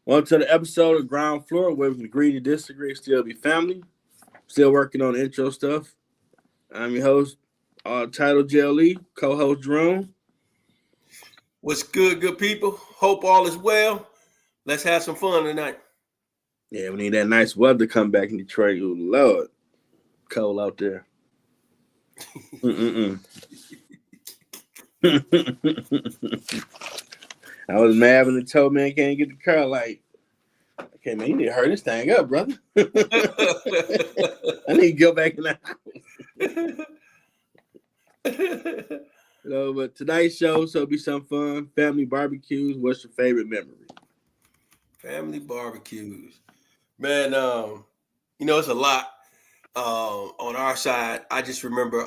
Welcome to the episode of Ground Floor where we can agree to disagree, still be family. Still working on the intro stuff. I'm your host, Title JLE, co-host Jerome. What's good, good people? Hope all is well. Let's have some fun tonight. Yeah, we need that nice weather to come back in Detroit. Ooh, Lord, cold out there. Mm-mm-mm. I was mad when the tow man can't get the car. Like, okay, man, you need to hurry this thing up, brother. I need to go back in the house. But tonight's show, so it'll be some fun. Family barbecues. What's your favorite memory? Family barbecues. Man, it's a lot on our side. I just remember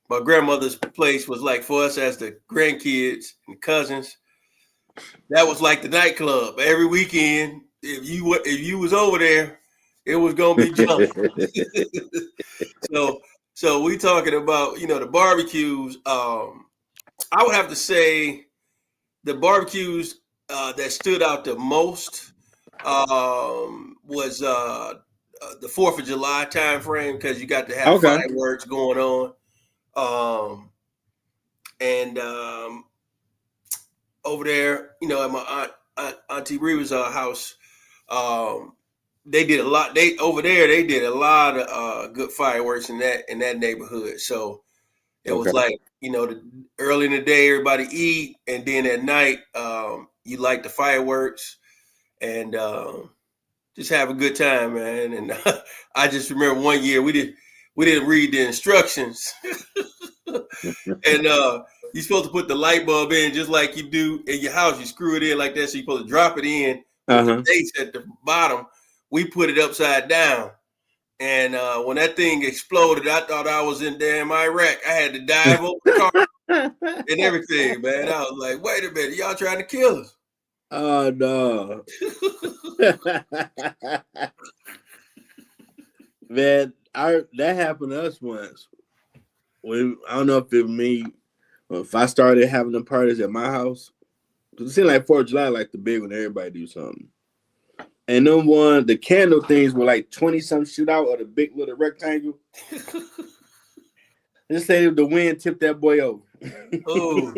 my grandmother's place was like for us as the grandkids and cousins. That was like the nightclub. Every weekend, if you was over there, it was gonna be jumping. So we talking about the barbecues. I would have to say the barbecues that stood out the most was the 4th of July time frame because you got to have Okay. fireworks going on. And over there, at my Auntie Reva's house, they did a lot. They did a lot of good fireworks in that neighborhood. So it was like early in the day, everybody eat, and then at night, you light the fireworks and just have a good time, man. And I just remember one year we didn't read the instructions, and you're supposed to put the light bulb in just like you do in your house. You screw it in like that, so you're supposed to drop it in with the dates at the bottom. We put it upside down. And when that thing exploded, I thought I was in damn Iraq. I had to dive over the car and everything, man. I was like, wait a minute, y'all trying to kill us. Oh, no. Man, that happened to us once. I don't know if it was me, or if I started having the parties at my house. Because it seemed like 4th of July, like the big one, everybody do something. And then the candle things were like 20-something shoot out of the big little rectangle. Just say the wind tipped that boy over. Oh.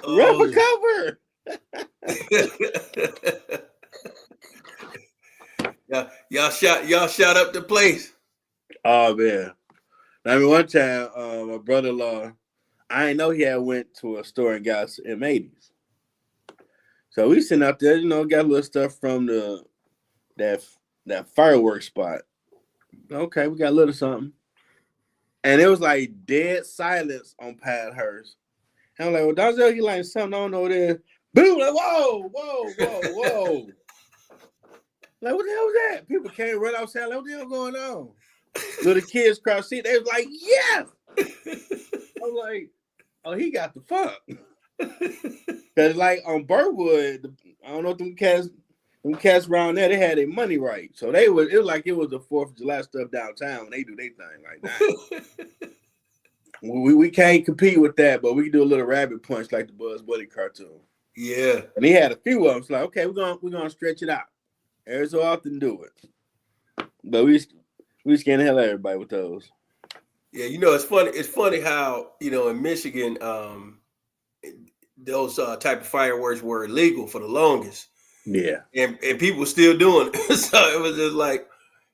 Run for cover. Y'all shot up the place. Oh man. I mean, one time, my brother-in-law, I didn't know he had went to a store and got some M80s. So we sitting out there, got a little stuff from that fireworks spot. Okay, we got a little something. And it was like dead silence on Padhurst. And I'm like, well, Donzel, you like something on over there. Boom, like, whoa. Like, what the hell was that? People came right outside, like, what the hell going on? Little kids cross seat, they was like, yes! I was like, oh, he got the fuck. Because like on Burwood, I don't know if them cats around there, they had their money right. So it was like it was the 4th of July stuff downtown when they do their thing like that. we can't compete with that, but we can do a little rabbit punch like the Buzz Buddy cartoon. Yeah. And he had a few of them. So like, okay, we're gonna stretch it out. Every so often do it. But we scared the hell out of everybody with those. Yeah, it's funny. It's funny how, in Michigan, those type of fireworks were illegal for the longest. Yeah. And people were still doing it. So it was just like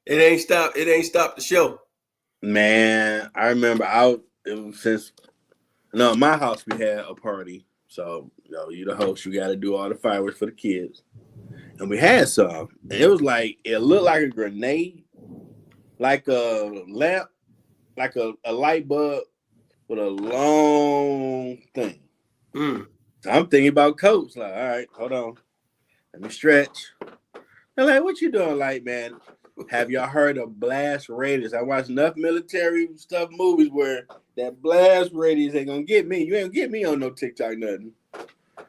it ain't stopped the show. Man, I remember my house we had a party. So, you the host, you gotta do all the fireworks for the kids. And we had some. And it was like it looked like a grenade, like a lamp, like a light bulb with a long thing. So I'm thinking about Coach. Like, all right, hold on. Let me stretch. I'm like, what you doing, like, man? Have y'all heard of blast radius? I watched enough military stuff movies where that blast radius ain't gonna get me. You ain't gonna get me on no TikTok nothing.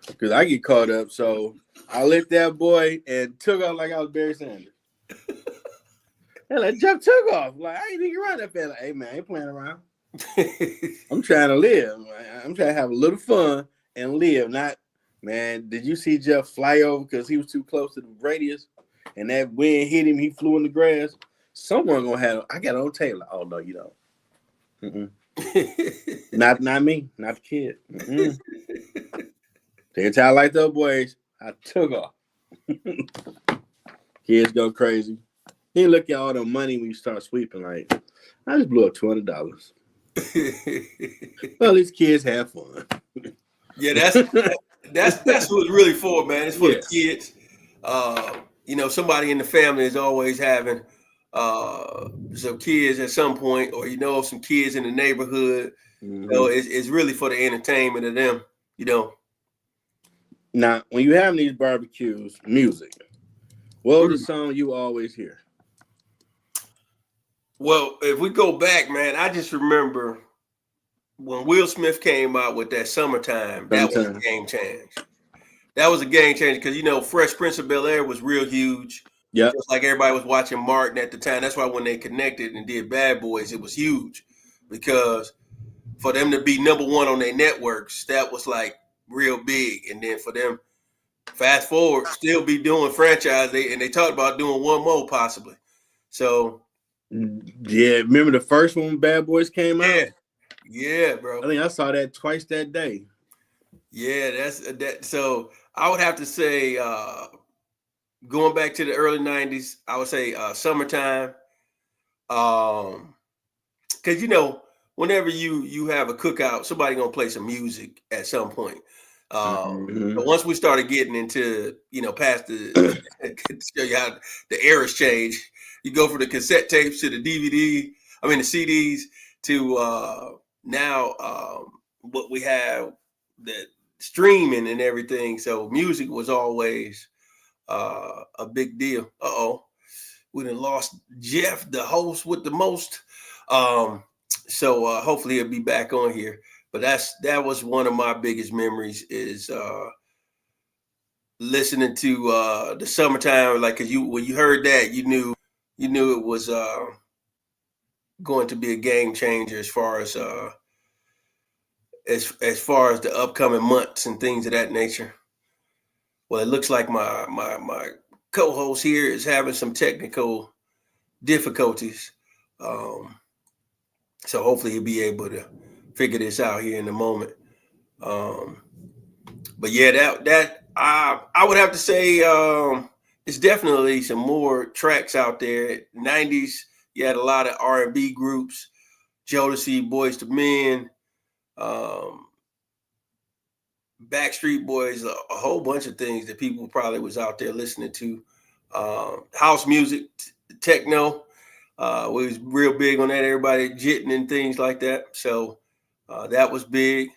Because I get caught up. So I lit that boy and took off like I was Barry Sanders. And like Jeff took off. Like, I ain't even around that fella. Like, hey man, I ain't playing around. I'm trying to live. I'm trying to have a little fun and live, not Man, did you see Jeff fly over because he was too close to the radius, and that wind hit him? He flew in the grass. Someone gonna have. I got on tape. Like, oh no, you don't. Not me. Not the kid. Every time I like those boys, I took off. Kids go crazy. He look at all the money when you start sweeping. Like, I just blew up $200. Well, these kids have fun. Yeah, that's what it's really for, man. It's for the kids. Somebody in the family is always having some kids at some point, or some kids in the neighborhood. So it's really for the entertainment of them. Now, when you have these barbecues, music, what was the song you always hear? Well, if we go back, man, I just remember when Will Smith came out with that Summertime, that was a game change. That was a game changer because, Fresh Prince of Bel-Air was real huge. Yeah. Just like everybody was watching Martin at the time. That's why when they connected and did Bad Boys, it was huge. Because for them to be number one on their networks, that was like real big. And then for them, fast forward, still be doing franchise. And they talked about doing one more possibly. So. Yeah, remember the first one when Bad Boys came out? Yeah, bro. I think I saw that twice that day. Yeah, that's that. So I would have to say, going back to the early '90s, I would say Summertime. Because whenever you have a cookout, somebody gonna play some music at some point. But once we started getting into past the to show you how the eras change, you go from the cassette tapes to the the CDs to now what we have, that streaming and everything. So music was always a big deal. We done lost Jeff, the host with the most. So hopefully he'll be back on here. But that was one of my biggest memories is listening to the Summertime. Like, 'cause when you heard that, you knew it was going to be a game changer as far as the upcoming months and things of that nature. Well, it looks like my co-host here is having some technical difficulties. So hopefully he'll be able to figure this out here in a moment. But yeah, that I would have to say it's definitely some more tracks out there. 90s, you had a lot of R&B groups, Jodeci, Boys to Men, Backstreet Boys, a whole bunch of things that people probably was out there listening to. House music, techno, was real big on that. Everybody jitting and things like that. So that was big.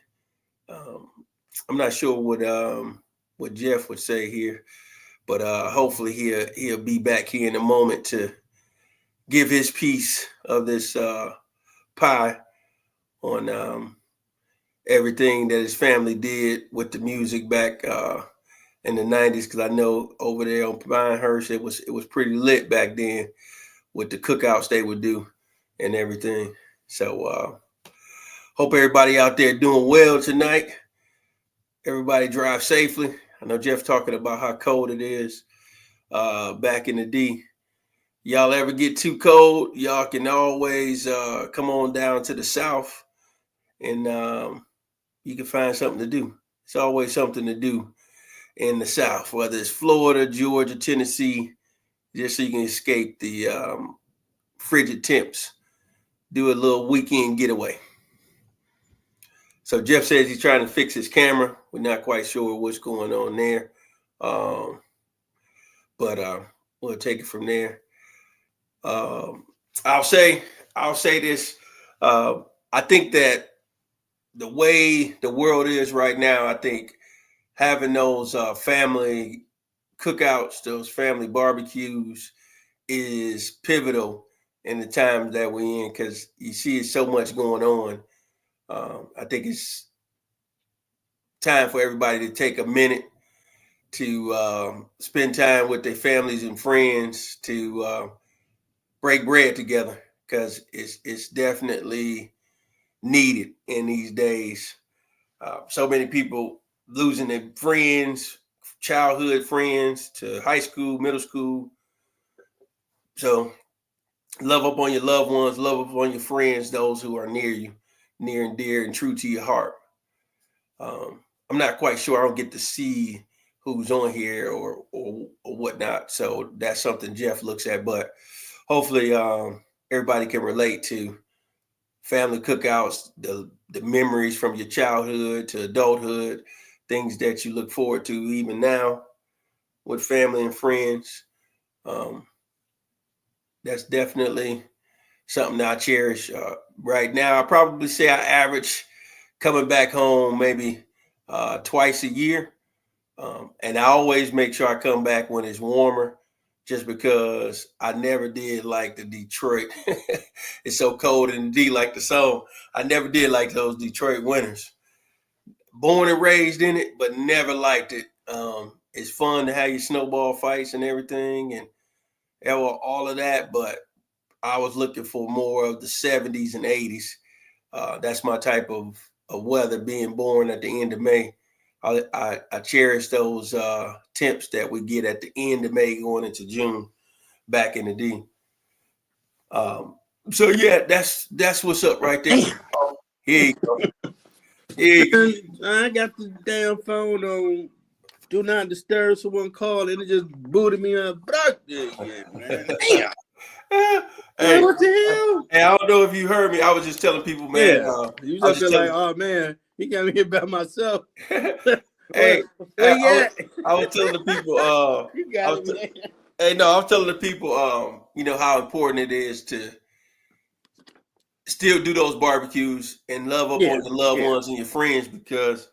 I'm not sure what Jeff would say here, but hopefully he'll be back here in a moment to give his piece of this pie on everything that his family did with the music back in the 90s. Because I know over there on Pinehurst, it was pretty lit back then with the cookouts they would do and everything. So hope everybody out there doing well tonight. Everybody drive safely. I know Jeff talking about how cold it is back in the D. Y'all ever get too cold, y'all can always come on down to the South and you can find something to do. It's always something to do in the South, whether it's Florida, Georgia, Tennessee, just so you can escape the frigid temps. Do a little weekend getaway. So Jeff says he's trying to fix his camera. We're not quite sure what's going on there. But we'll take it from there. I'll say this. I think that the way the world is right now, I think having those family cookouts, those family barbecues is pivotal in the times that we're in, because you see so much going on. I think it's time for everybody to take a minute to spend time with their families and friends, to break bread together, because it's definitely needed in these days. So many people losing their friends, childhood friends to high school, middle school. So love up on your loved ones, love up on your friends, those who are near you, near and dear and true to your heart. I'm not quite sure. I don't get to see who's on here or whatnot. So that's something Jeff looks at. But hopefully everybody can relate to family cookouts, the memories from your childhood to adulthood, things that you look forward to even now with family and friends. That's definitely something that I cherish. Right now, I probably say I average coming back home maybe twice a year. And I always make sure I come back when it's warmer, just because I never did like the Detroit. It's so cold in the D, like the song. I never did like those Detroit winters. Born and raised in it, but never liked it. It's fun to have your snowball fights and everything, and all of that. But I was looking for more of the 70s and 80s. That's my type of weather, being born at the end of May. I cherish those temps that we get at the end of May going into June back in the D. So yeah, that's what's up right there. Damn. Here you go. Here you go. I got the damn phone on do not disturb. Someone called and it just booted me up. Yeah, man. Damn. Hey, what the hell? Hey, I don't know if you heard me. I was just telling people, man. Yeah. You just feel like, oh man, he got me here by myself. Hey, where you at? I was telling the people, you got it, man. Hey, no, I was telling the people, you know, how important it is to still do those barbecues and love up on your loved ones and your friends, because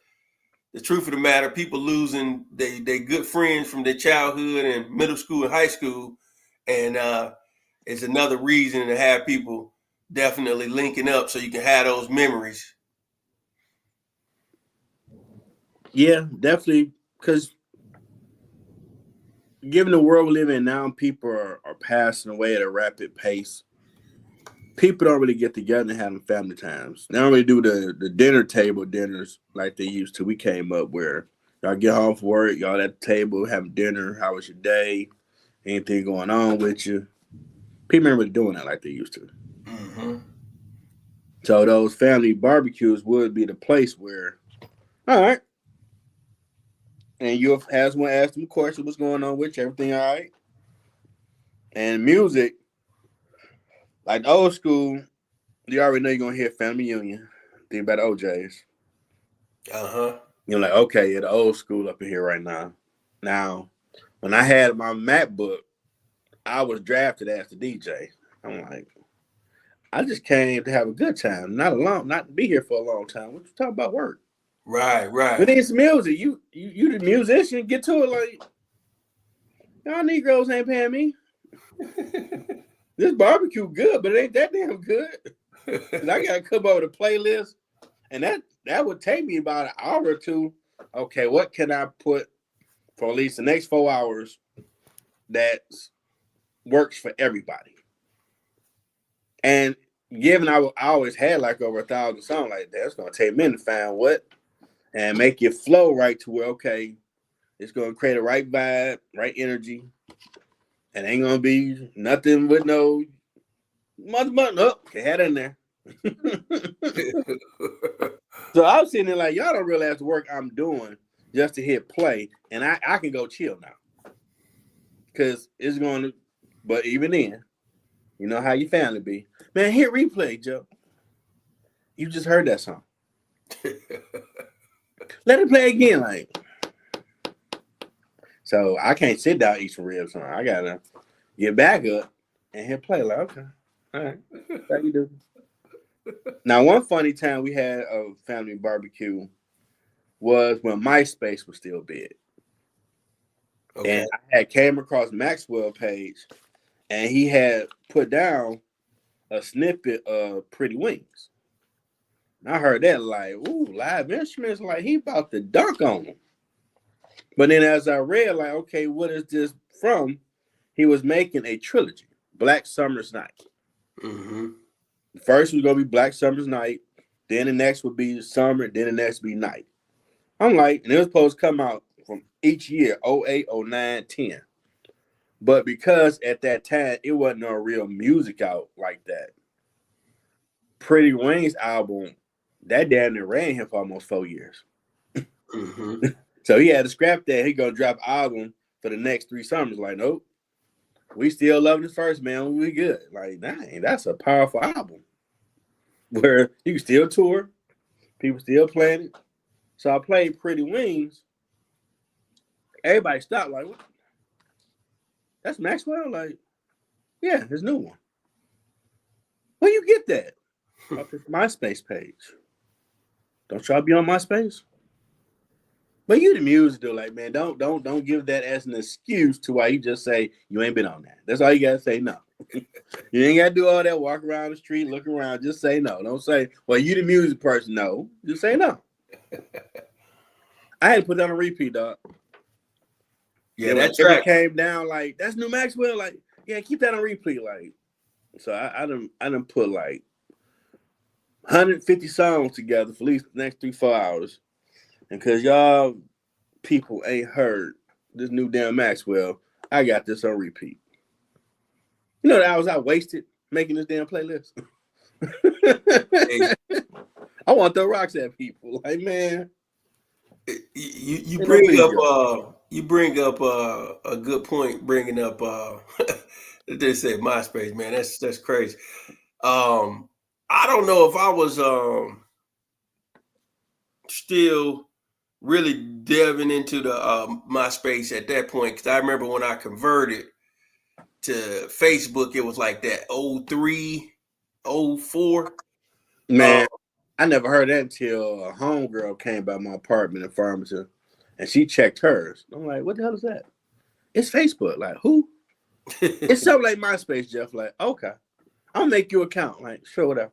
the truth of the matter, people losing they good friends from their childhood and middle school and high school, and it's another reason to have people definitely linking up so you can have those memories. Yeah, definitely, because given the world we live in now, people are passing away at a rapid pace. People don't really get together and having family times. They don't really do the dinner table dinners like they used to. We came up where y'all get home from work, y'all at the table, having dinner. How was your day? Anything going on with you? People aren't really doing that like they used to. Mm-hmm. So those family barbecues would be the place where, all right, and you'll ask them a question, what's going on with you? Everything all right? And music, like old school, you already know you're gonna hear family reunion. Think about the OJs. You're like, okay, yeah, the old school up in here right now. Now, when I had my MacBook, I was drafted as the DJ. I'm like, I just came to have a good time, not to be here for a long time. What you talking about work? Right. We need some music. You the musician, get to it. Like, y'all Negroes ain't paying me. This barbecue good, but it ain't that damn good. I gotta come up with a playlist, and that would take me about an hour or two. Okay, what can I put for at least the next 4 hours that works for everybody? And given I always had like over 1,000 songs like that, it's gonna take me to find what and make it flow right to where, okay, it's gonna create a right vibe, right energy, and ain't gonna be nothing with no mother up. They had in there. So I was sitting there like, y'all don't realize the work I'm doing just to hit play, and I can go chill now. Because it's going to, but even then, you know how your family be. Man, hit replay, Joe. You just heard that song. Let it play again, like. So I can't sit down eat some ribs. So I got to get back up and hit play. Like, okay, all right, how you do? Now, one funny time we had a family barbecue was when MySpace was still big. Okay. And I had came across Maxwell page, and he had put down a snippet of Pretty Wings. And I heard that like, ooh, live instruments, like he about to dunk on them. But then as I read, like, okay, what is this from? He was making a trilogy, Black Summer's Night. Mm-hmm. The first was going to be Black Summer's Night. Then the next would be Summer. Then the next would be Night. I'm like, and it was supposed to come out from each year, 08, 09, 10. But because at that time it wasn't no real music out like that. Pretty Wings album, that damn near ran him for almost 4 years. Mm-hmm. So he had to scrap that. He gonna drop album for the next 3 summers. Like, nope. We still loving the first, man. We good. Like, dang, that's a powerful album. Where you can still tour, people still playing it. So I played Pretty Wings. Everybody stopped, like, what? That's Maxwell? Like, yeah, his new one. Where you get that? Off his MySpace page. Don't y'all be on MySpace? But you the music though, like, man, don't give that as an excuse to why you just say you ain't been on that. That's all you gotta say. No. You ain't gotta do all that, walk around the street, look around, just say no. Don't say, well, you the music person. No. Just say no. I had to put that on repeat, dog. Yeah, that track came down like, that's New Maxwell. Like, yeah, keep that on repeat. Like, so I done put like 150 songs together for at least the next 3-4 hours. And because y'all people ain't heard this new damn Maxwell, I got this on repeat. You know the hours I wasted making this damn playlist? hey, I want to throw rocks at people. Like, man. You bring up a good point bringing up they say MySpace, man. That's crazy. I don't know if I was still really delving into the MySpace at that point, because I remember when I converted to Facebook, it was like that 03, 04. Man, I never heard that until a homegirl came by my apartment in Farmington, and she checked hers. I'm like, what the hell is that? It's Facebook. Like, who? It's something like MySpace, Jeff. Like, okay, I'll make you an account. Like, sure, whatever.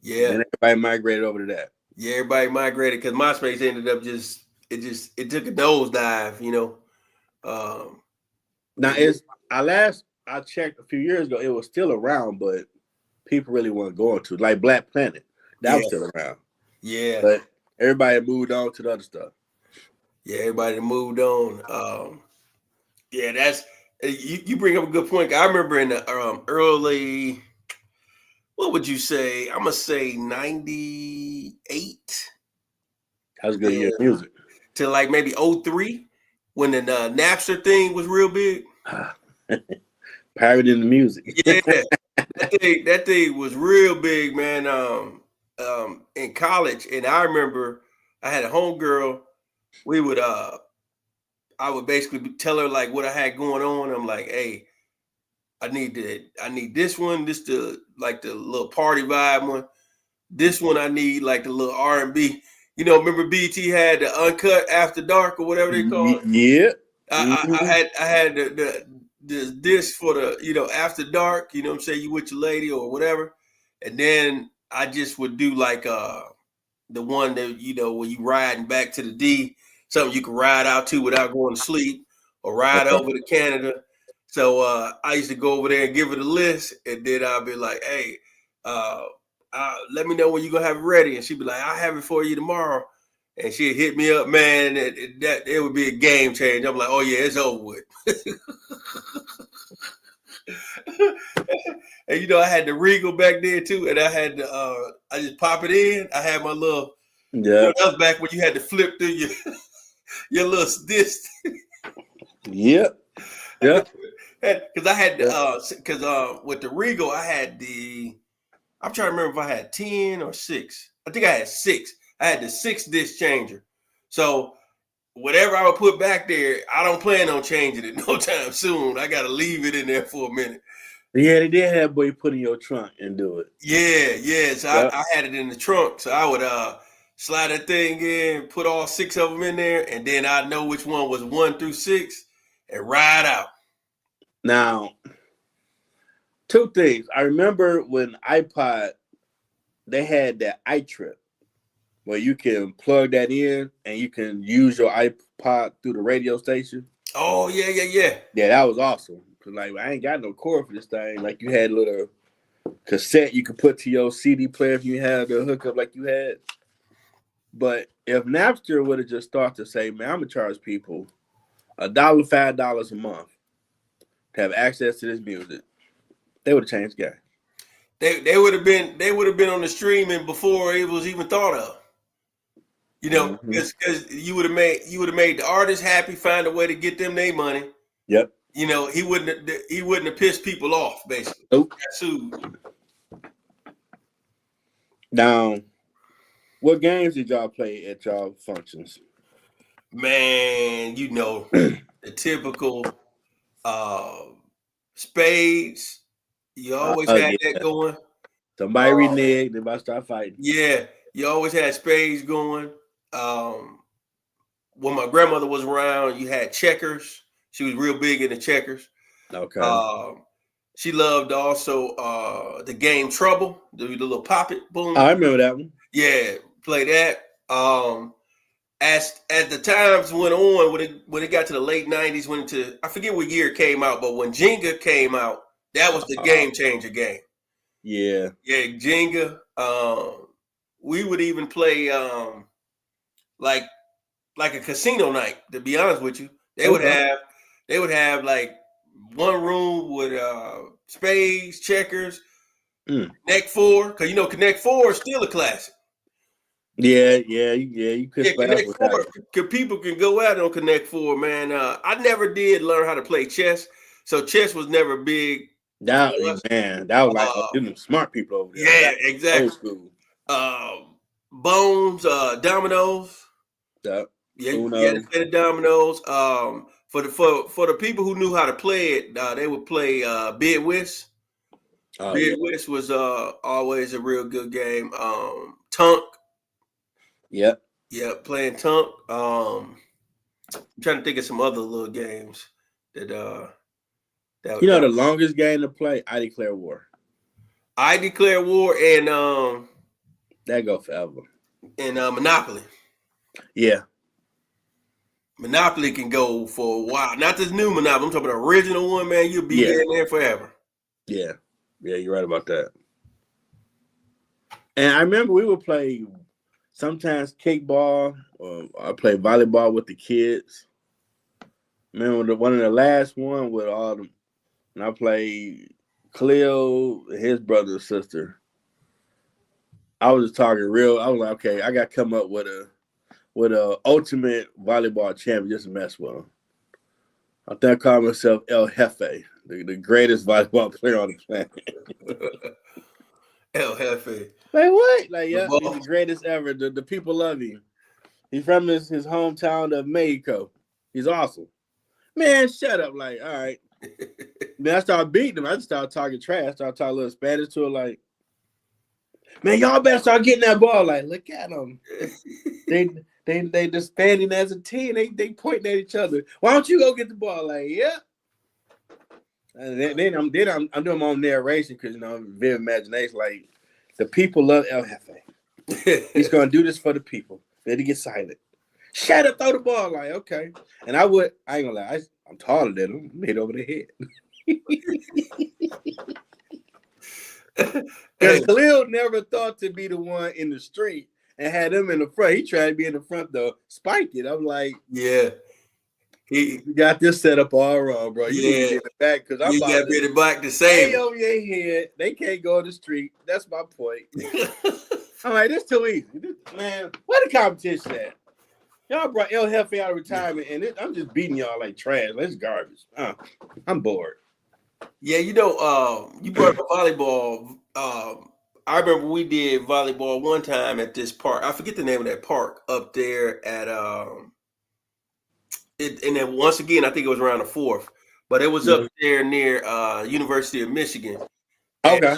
Yeah. And everybody migrated over to that. Yeah, everybody migrated because MySpace ended up it took a nosedive, you know. Now I checked a few years ago, it was still around, but people really weren't going to it. Like Black Planet. That was still around. Yeah. But everybody moved on to the other stuff. Yeah, everybody moved on. Yeah, that's you bring up a good point. I remember in the early, what would you say? I'm gonna say 98. That was good year music. To like maybe 03 when the Napster thing was real big. Pirating the music. Yeah, that thing was real big, man. In college, and I remember I had a homegirl. We would I would basically tell her like what I had going on. I'm like, hey, I need this one. This the like the little party vibe one. This one I need like the little R&B. You know, remember BT had the uncut after dark or whatever they call it. Yeah. I had the disc for the, you know, after dark. You know what I'm saying? You with your lady or whatever, and then I just would do like the one that, you know, when you riding back to the D, something you can ride out to without going to sleep, or ride over to Canada. So I used to go over there and give it a list, and then I'll be like, hey, let me know when you're going to have it ready. And she'd be like, I'll have it for you tomorrow. And she'd hit me up, man, it would be a game change. I'm like, oh, yeah, it's over with. And, you know, I had the Regal back there, too, and I had the, I just pop it in. I had my little, you know, that was back when you had to flip through your little disc. Yep. Yep. Because I had with the Regal, I had I'm trying to remember if I had 10 or 6. I think I had 6. I had the 6 disc changer. So whatever I would put back there, I don't plan on changing it no time soon. I got to leave it in there for a minute. Yeah, they did have boy put in your trunk and do it. Yeah. So I had it in the trunk. So I would slide that thing in, put all 6 of them in there, and then I know which one was 1 through 6 and ride out. Now, 2 things. I remember when iPod, they had that iTrip where you can plug that in and you can use your iPod through the radio station. Oh, yeah. Yeah, that was awesome. Cause like, I ain't got no cord for this thing. Like, you had a little cassette you could put to your CD player if you had the hookup like you had. But if Napster would have just started to say, man, I'm gonna charge people $1, $5 a month to have access to this music, they would have changed the game. They would have been on the streaming before it was even thought of. You know, Mm-hmm. because you would have made the artist happy, find a way to get them their money. Yep. You know, he wouldn't have pissed people off, basically. Nope. Got sued. Now, what games did y'all play at y'all functions? Man, you know, the typical spades. You always had that going. Somebody reneged, they about to start fighting. Yeah, you always had spades going. When my grandmother was around, you had checkers. She was real big into checkers. Okay. She loved also the game Trouble, the little pop it boom. I remember that one. Yeah, play that. As the times went on, when it got to the late 90s, I forget what year it came out, but when Jenga came out, that was the game changer game. Yeah. Yeah, Jenga. We would even play like a casino night, to be honest with you. They would have like one room with spades, checkers, Connect Four, because you know Connect Four is still a classic. Yeah. You could Connect Four, because people can go out on Connect Four, man. I never did learn how to play chess, so chess was never big. That was like them smart people over there. Yeah, exactly. Old school. Bones, dominoes. Yep. Yeah, you had to play the dominoes. For the people who knew how to play it, they would play Bid Whist. Bid Whist was always a real good game. Tunk. Yep. Yeah, playing Tunk. I'm trying to think of some other little games that the longest game to play, I Declare War. I Declare War and that go forever. And Monopoly. Yeah. Monopoly can go for a while. Not this new Monopoly. I'm talking about the original one, man. You'll be in there forever. Yeah. Yeah, you're right about that. And I remember we would play sometimes kickball, or I played volleyball with the kids. Remember one of the last one with all them, and I played Cleo, his brother and sister. I was just talking real. I was like, okay, I got to come up with a ultimate volleyball champion just to mess with him. I think I call myself El Jefe, the greatest volleyball player on the planet. El Jefe. Like what? Like, yeah, he's the greatest ever. The people love him. He's from his hometown of Mexico. He's awesome. Man, shut up. Like, all right. Then I started beating him. I just started talking trash. Started talking a little Spanish to her, like, man, y'all better start getting that ball. Like, look at them. They just standing as a team. They pointing at each other. Why don't you go get the ball? Like, yeah. And then I'm doing my own narration because vivid imagination. Like, the people love El Jefe. He's gonna do this for the people. Let it get silent. Shut up, throw the ball. Like, okay. And I ain't gonna lie, I'm taller than him. I'm hit over the head. Because Khalil never thought to be the one in the street and had him in the front. He tried to be in the front though, spike it. I'm like, yeah, he got this set up all wrong, bro. You need to get it back because I'm about to get it back to save over your head. They can't go on the street. That's my point. I'm like, this too easy, man. Where the competition at? Y'all brought El Jefe out of retirement, and I'm just beating y'all like trash. That's garbage. I'm bored. Yeah, you brought up volleyball. I remember we did volleyball one time at this park. I forget the name of that park up there at and then once again, I think it was around the 4th, but it was up there near University of Michigan. Okay. And,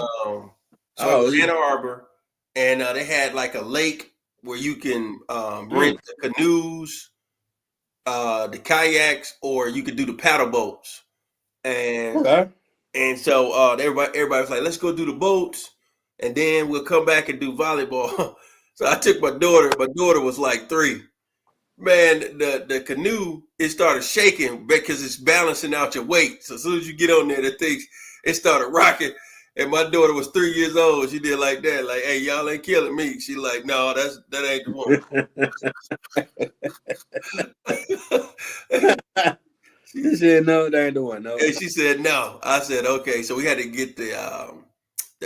so it was Ann Arbor, and they had like a lake where you can rent the canoes, the kayaks, or you could do the paddle boats. And and so everybody was like, let's go do the boats, and then we'll come back and do volleyball. So I took my daughter. My daughter was like 3. Man, the canoe, it started shaking because it's balancing out your weight. So as soon as you get on there, the thing, it started rocking. And my daughter was 3 years old. She did like that. Like, hey, y'all ain't killing me. She like, no, that ain't the one. She said, no, that ain't the one. No. And she said, no. I said, okay. So we had to get the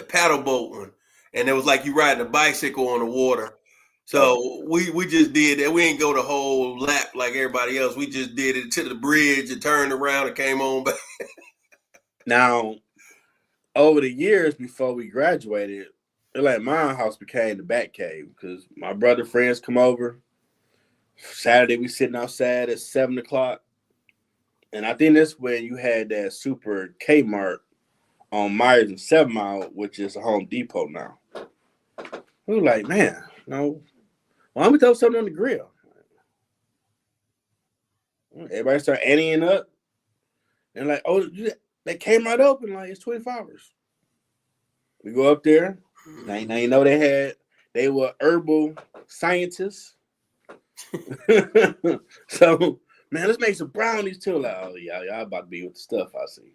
paddle boat one. And it was like you riding a bicycle on the water. So we just did that. We ain't go the whole lap like everybody else. We just did it to the bridge and turned around and came on back. Now, over the years before we graduated, like my house became the Bat Cave because my brother friends come over. Saturday we sitting outside at 7:00, and I think that's when you had that super Kmart on Myers and 7 Mile, which is a Home Depot now. We were like, man, no, why don't we throw something on the grill? Everybody start anteing up, and like, oh, they came right open, like it's 24 hours. We go up there. Now you know they were herbal scientists. So, man, let's make some brownies too. Like, oh, y'all about to be with the stuff I see.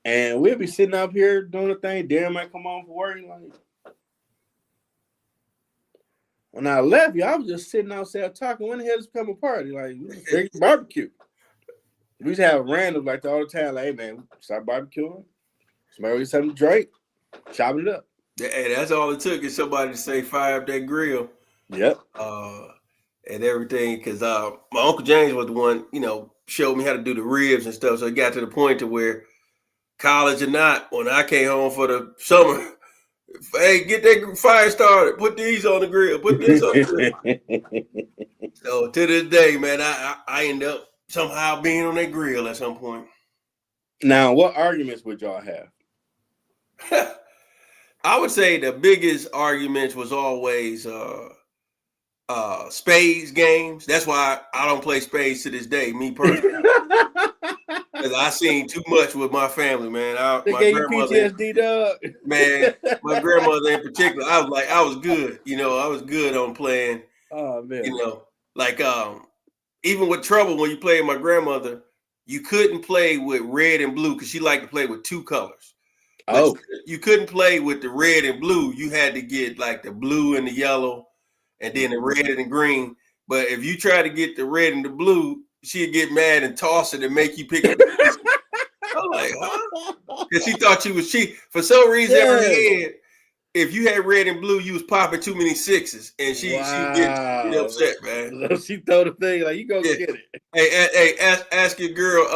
And we'll be sitting up here doing the thing. Darren might come on for work. Like, when I left, y'all was just sitting outside talking. When the hell does it become a party? Like, barbecue. We used to have random like all the time. Like, hey, man, start barbecuing. Somebody get something to drink. Chop it up. Hey, that's all it took is somebody to say fire up that grill. Yep. And everything, because my Uncle James was the one, showed me how to do the ribs and stuff. So it got to the point to where, college or not, when I came home for the summer, hey, get that fire started. Put these on the grill. Put this on the grill. So to this day, man, I end up somehow being on that grill at some point. Now, what arguments would y'all have? I would say the biggest arguments was always spades games. That's why I don't play spades to this day, me personally. Because I seen too much with my family, man. They gave you PTSD, dog. Man, my grandmother in particular, I was good. I was good on playing. Oh man. Like even with trouble when you play with my grandmother, you couldn't play with red and blue because she liked to play with two colors. But you couldn't play with the red and blue. You had to get like the blue and the yellow, and then the red and the green. But if you try to get the red and the blue, she'd get mad and toss it and make you pick up the pieces. I'm like, huh? Because she thought you was cheap. For some reason, in her head, if you had red and blue, you was popping too many sixes, and she get upset, man. So she throw the thing like, you go get it. Hey, ask your girl,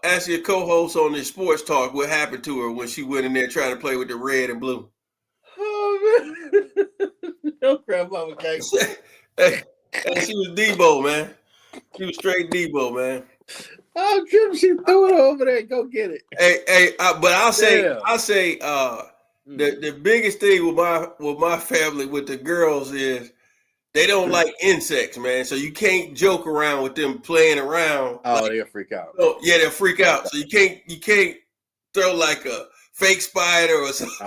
ask your co-host on the sports talk what happened to her when she went in there trying to play with the red and blue. Oh man, no crap, mama cake. Hey, she was Debo, man. She was straight Debo, man. Oh, Jim, she threw it over there. Go get it. Hey, but I'll say, the biggest thing with my family with the girls is they don't like insects, man. So you can't joke around with them playing around. Oh, they'll freak out. Oh, yeah, they'll freak out. So you can't throw like a fake spider or something.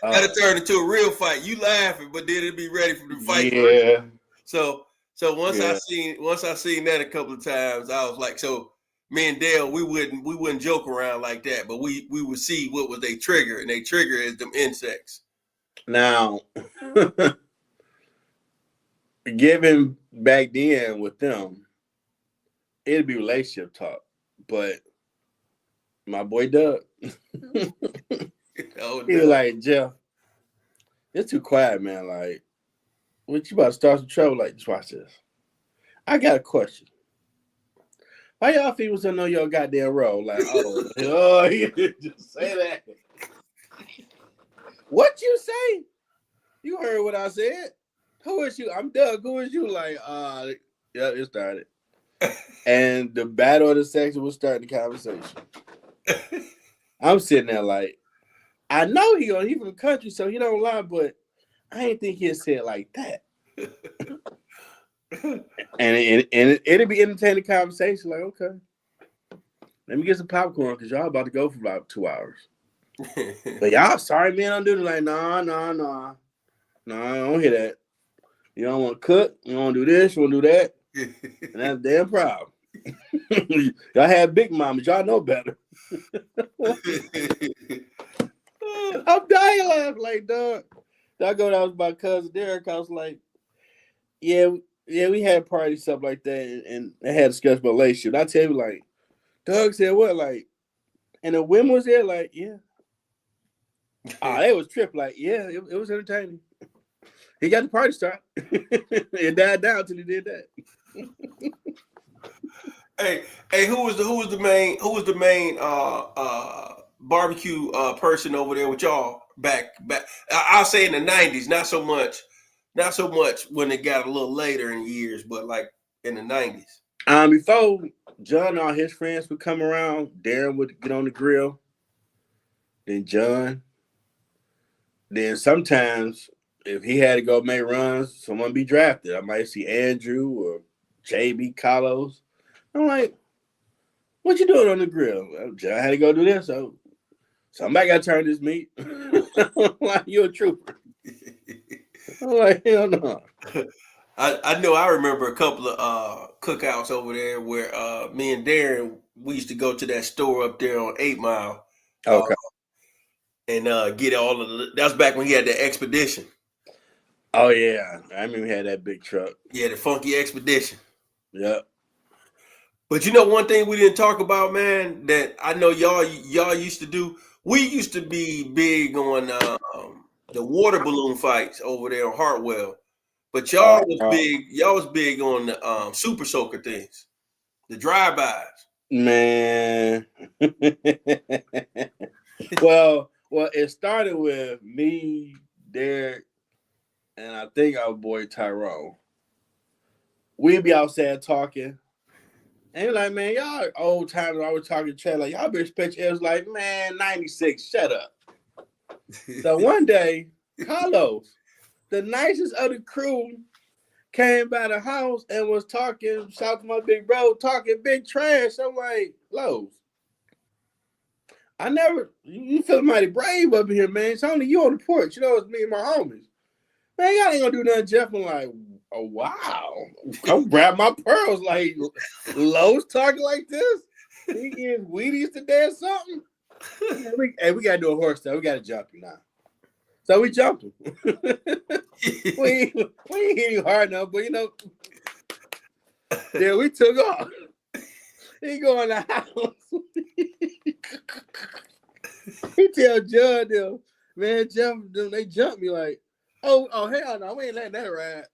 That'll turn into a real fight. You laughing, but then it'll be ready for the fight. Yeah. So once I seen that a couple of times, I was like, so me and Dale, we wouldn't joke around like that, but we would see what was their trigger, and their trigger is them insects. Now, given back then with them, it'd be relationship talk, but my boy Doug, he was like, Jeff, it's too quiet, man. Like, what you about to start some trouble? Like, just watch this. I got a question. Why y'all females don't know your goddamn role? Like, you just say that. What you say? You heard what I said. Who is you? I'm Doug. Who is you? Like, yeah, it started. And the battle of the sexes was starting the conversation. I'm sitting there like, I know he from the country, so he don't lie, but I ain't think he'd say it like that. And it'd be entertaining conversation. Like, okay, let me get some popcorn because y'all about to go for about 2 hours. But y'all, sorry, man, don't do it. Like, nah, I don't hear that. You don't want to cook. You don't want to do this. You want to do that. And that's damn proud. Y'all have big mamas. Y'all know better. I'm dying laughing like, dog. I go down with my cousin Derek. I was like, yeah, we had parties, stuff like that, and I had discussed my relationship. I tell you, like, Doug said, what, like, and the women was there, like, yeah. They was tripping, like, yeah, it was entertaining. He got the party started. It died down till he did that. Hey, who was the main barbecue person over there with y'all back? I'll say in the 90s, not so much when it got a little later in years, but like in the 90s. Before John and all his friends would come around, Darren would get on the grill. Then John. Then sometimes if he had to go make runs, someone be drafted. I might see Andrew or JB Carlos. I'm like, what you doing on the grill? I had to go do this, so somebody got to turn this meat. I'm like, you're a trooper. I'm like, hell no. I know I remember a couple of cookouts over there where me and Darren, we used to go to that store up there on 8 Mile. Okay. And get all of the, that was back when he had the Expedition. Oh, yeah. I remember he had that big truck. Yeah, the funky Expedition. Yep. But you know one thing we didn't talk about, man, that I know y'all used to do? We used to be big on the water balloon fights over there on Hartwell. But y'all was big on the super soaker things. The drive-bys. Man. Well, it started with me, Derek, and I think our boy Tyrone. We'd be outside talking. And you're like, man, y'all old timers always talking chat. Like, y'all be expecting. It was like, man, 96, shut up. So one day, Carlos, the nicest of the crew, came by the house and was talking, shout to my big bro, talking big trash. I'm like, Lowe's, you feel mighty brave up here, man. It's only you on the porch. You know, it's me and my homies. Man, y'all ain't gonna do nothing, Jeff. I'm like, oh, wow. Come grab my pearls. Like, Lowe's talking like this? He getting Wheaties today or something? We gotta do a horse stuff. We gotta jump him now. So we jumped him. we ain't hitting hard enough, but you know, yeah, we took off. He go in the house. He tell Judd them, man, they jumped me like, oh hell no, we ain't letting that ride.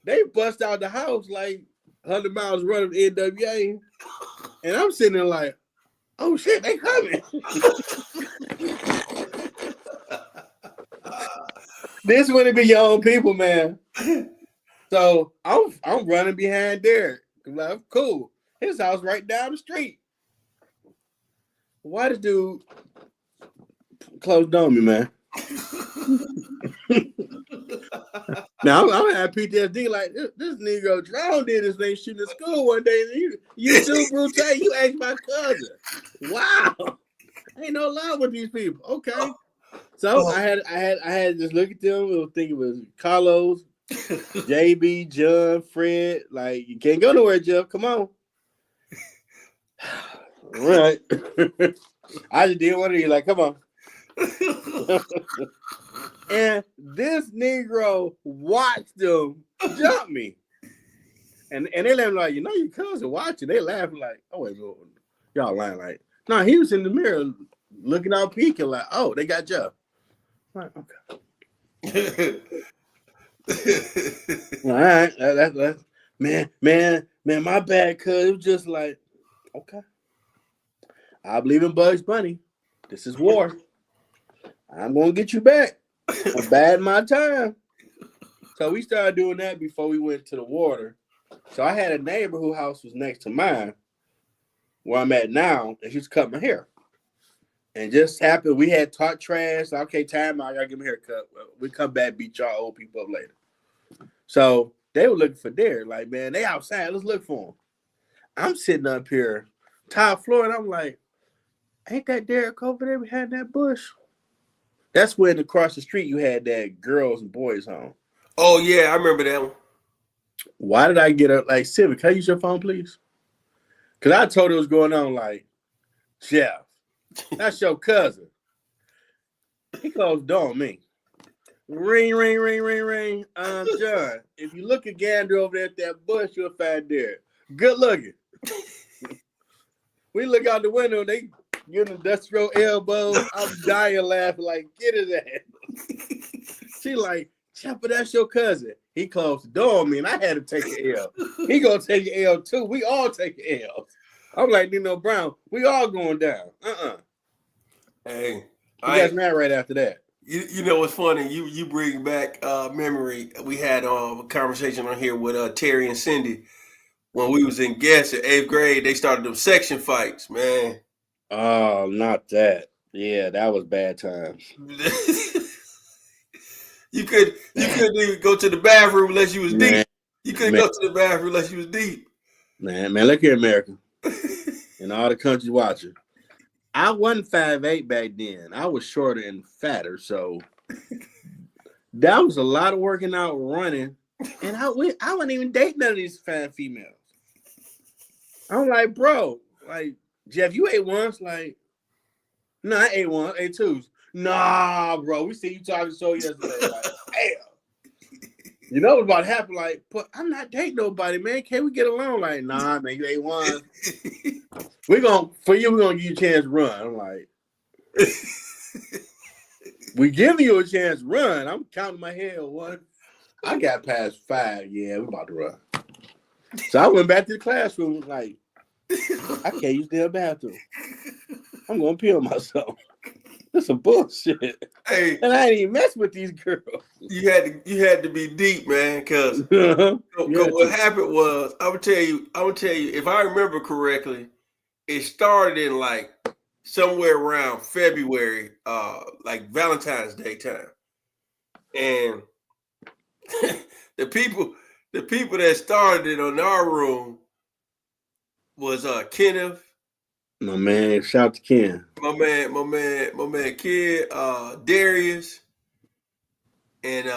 They bust out the house like 100 miles running NWA, and I'm sitting there like, oh shit, they coming. This wouldn't be your own people, man. So I'm running behind Derek. I'm like, cool. His house right down the street. Why the dude closed on me, man? Now I'm having PTSD. Like this Negro drowned in this thing shooting at school one day. You too, Brute. You asked my cousin. Wow, ain't no love with these people. Okay, so I had to just look at them and think it was Carlos, JB, John, Fred. Like you can't go nowhere, Jeff. Come on. Right. I just did one of these. Like, come on. And this Negro watched them jump me. And they let him like, you know, your cousin watching. They laughing like, oh, wait, y'all lying like, no, he was in the mirror looking out peeking like, oh, they got Jeff. I'm like, okay. All right. That's man, my bad, cuz it was just like, okay. I believe in Bugs Bunny. This is war. I'm gonna get you back. I'm bad my time. So we started doing that before we went to the water. So I had a neighbor whose house was next to mine, where I'm at now, and she was cutting my hair. And just happened, we had talked trash. Like, okay, time out, y'all give me a haircut. We come back, beat y'all old people up later. So they were looking for Derek. Like, man, they outside. Let's look for him. I'm sitting up here, top floor, and I'm like, ain't that Derek over there behind that bush? That's when across the street you had that girls and boys home. Oh, yeah, I remember that one. Why did I get up? Like, Civic, can I use your phone, please? Because I told her what was going on, like, Jeff, that's your cousin. He closed the door on me. Ring, ring, ring, ring, ring. John, if you look at Gander over there at that bush, you'll find Derek. Good looking. We look out the window, they give him industrial elbows. I'm dying laughing, like, get his ass. She like, Chopper, that's your cousin. He closed the door on me, and I had to take an L. He gonna take an L too. We all take an L. I'm like Nino Brown. We all going down. Hey, he got mad right after that. You know what's funny? You bring back memory. We had a conversation on here with Terry and Cindy when we was in Guess in 8th grade. They started them section fights, man. Oh, not that. Yeah, that was bad times. You couldn't even go to the bathroom unless you was deep. You couldn't go to the bathroom unless you was deep. Man, look here, America. And all the countries watching. I wasn't 5'8" back then. I was shorter and fatter, so that was a lot of working out, running. And I wouldn't even date none of these fat females. I'm like, bro, like, Jeff, you ate once? Like, no, I ate once, ate twos. Nah, bro, we see you talking so yesterday. Like, damn. You know what's about to happen? Like, but I'm not dating nobody, man. Can't we get along? Like, nah, man, you ate one. We're gonna give you a chance to run. I'm like, we giving you a chance to run. I'm counting my head. One, I got past 5. Yeah, we about to run. So I went back to the classroom. Like, I can't use the bathroom. I'm gonna pee on myself. That's some bullshit. Hey, and I ain't even mess with these girls. You had to be deep, man, because what happened was I would tell you if I remember correctly, it started in like somewhere around February, like Valentine's Day time, and the people that started it on our room was Kenneth. My man, shout out to Ken. My man, Kid, Darius, and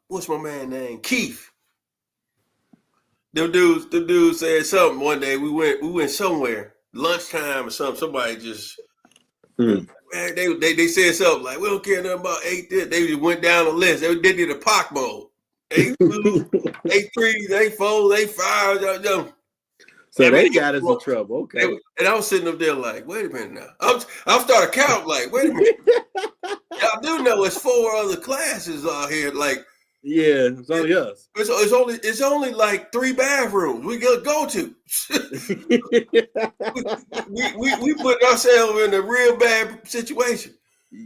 what's my man name? Keith. Them dudes said something one day. We went somewhere, lunchtime or something. Somebody just man, they said something like, we don't care nothing about 8 this. They just went down the list. They did a POC mode. 8 2, 8 3, 8 4, 8 5. So and they got us in trouble. Okay. And I was sitting up there like, wait a minute now. I'm starting to count like, wait a minute. Y'all do know it's 4 other classes out here. Like, yeah, it's only us. It's only like 3 bathrooms we gotta go to. we put ourselves in a real bad situation.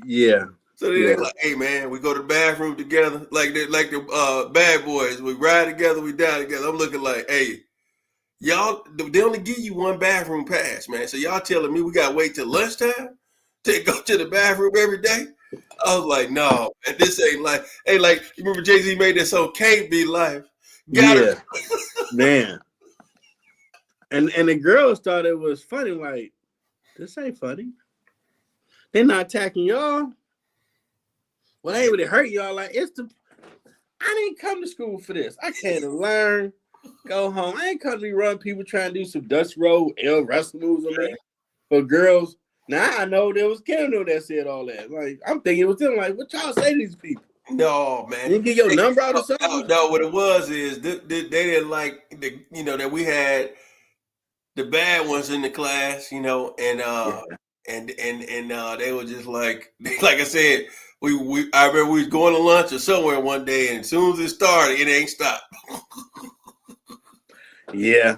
Yeah. So they're like, hey man, we go to the bathroom together, like the bad boys. We ride together, we die together. I'm looking like, hey. Y'all, they only give you 1 bathroom pass, man. So y'all telling me we gotta wait till lunchtime to go to the bathroom every day? I was like, no, man, this ain't like, hey, like you remember Jay-Z made that song "Can't Be Life." Yeah, man. And the girls thought it was funny. Like, this ain't funny. They're not attacking y'all. Well, they would hurt y'all. Like, I didn't come to school for this. I came to learn. Go home. I ain't come to run people trying to do some Dust Road L wrestling moves on me. For girls, now I know there was Kendall that said all that. Like, I'm thinking it was them. Like, what y'all say to these people? No, man. You didn't get your number out or something? No, what it was is they didn't like that we had the bad ones in the class, and they were just like I said, I remember we was going to lunch or somewhere one day, and as soon as it started, it ain't stopped. Yeah.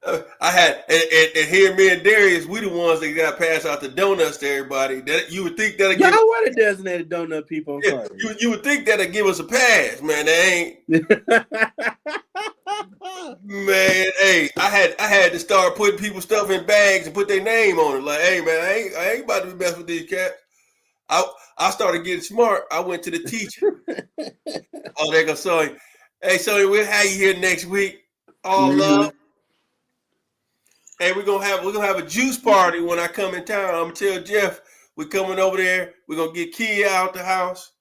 I had and here me and Darius, we the ones that got passed out the donuts to everybody. That you would think that'd give y'all were the designated donut people. Yeah, you would think that'd give us a pass, man. They ain't. Man, hey, I had to start putting people's stuff in bags and put their name on it. Like, hey, man, I ain't about to be messing with these cats. I started getting smart. I went to the teacher. Oh, they go, Sonny. Hey, Sonny, we'll have you here next week. All love. Hey, we're gonna have a juice party when I come in town. I'm gonna tell Jeff we're coming over there. We're gonna get Kia out the house.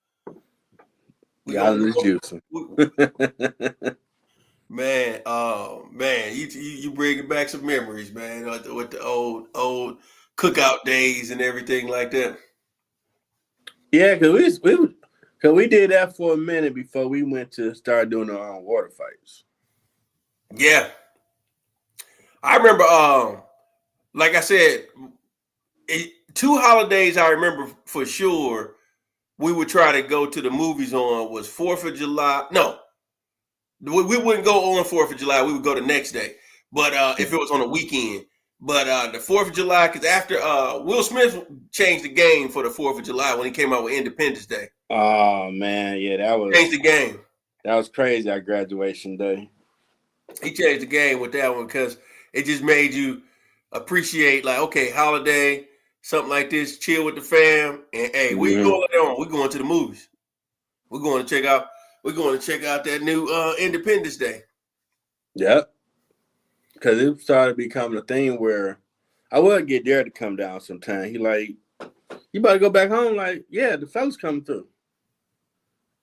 Y'all in this juicing. Man, man, you bringing back some memories, man, with the old cookout days and everything like that. Yeah, cause we did that for a minute before we went to start doing our own water fights. Yeah, I remember. Like I said, 2 holidays I remember for sure. We would try to go to the movies on was 4th of July. No, we wouldn't go on 4th of July. We would go the next day. But if it was on a weekend. But the 4th of July, because after Will Smith changed the game for the 4th of July when he came out with Independence Day. Oh man, yeah, Changed the game. That was crazy. Our graduation day. He changed the game with that one because it just made you appreciate, like, okay, holiday, something like this, chill with the fam, and hey, where you going later on? We're going to the movies. We're going to check out. We're going to check out that new Independence Day. Yep. Because it started becoming a thing where I would get Derek to come down sometime. He like, you about to go back home? Like, yeah, the fellas coming through.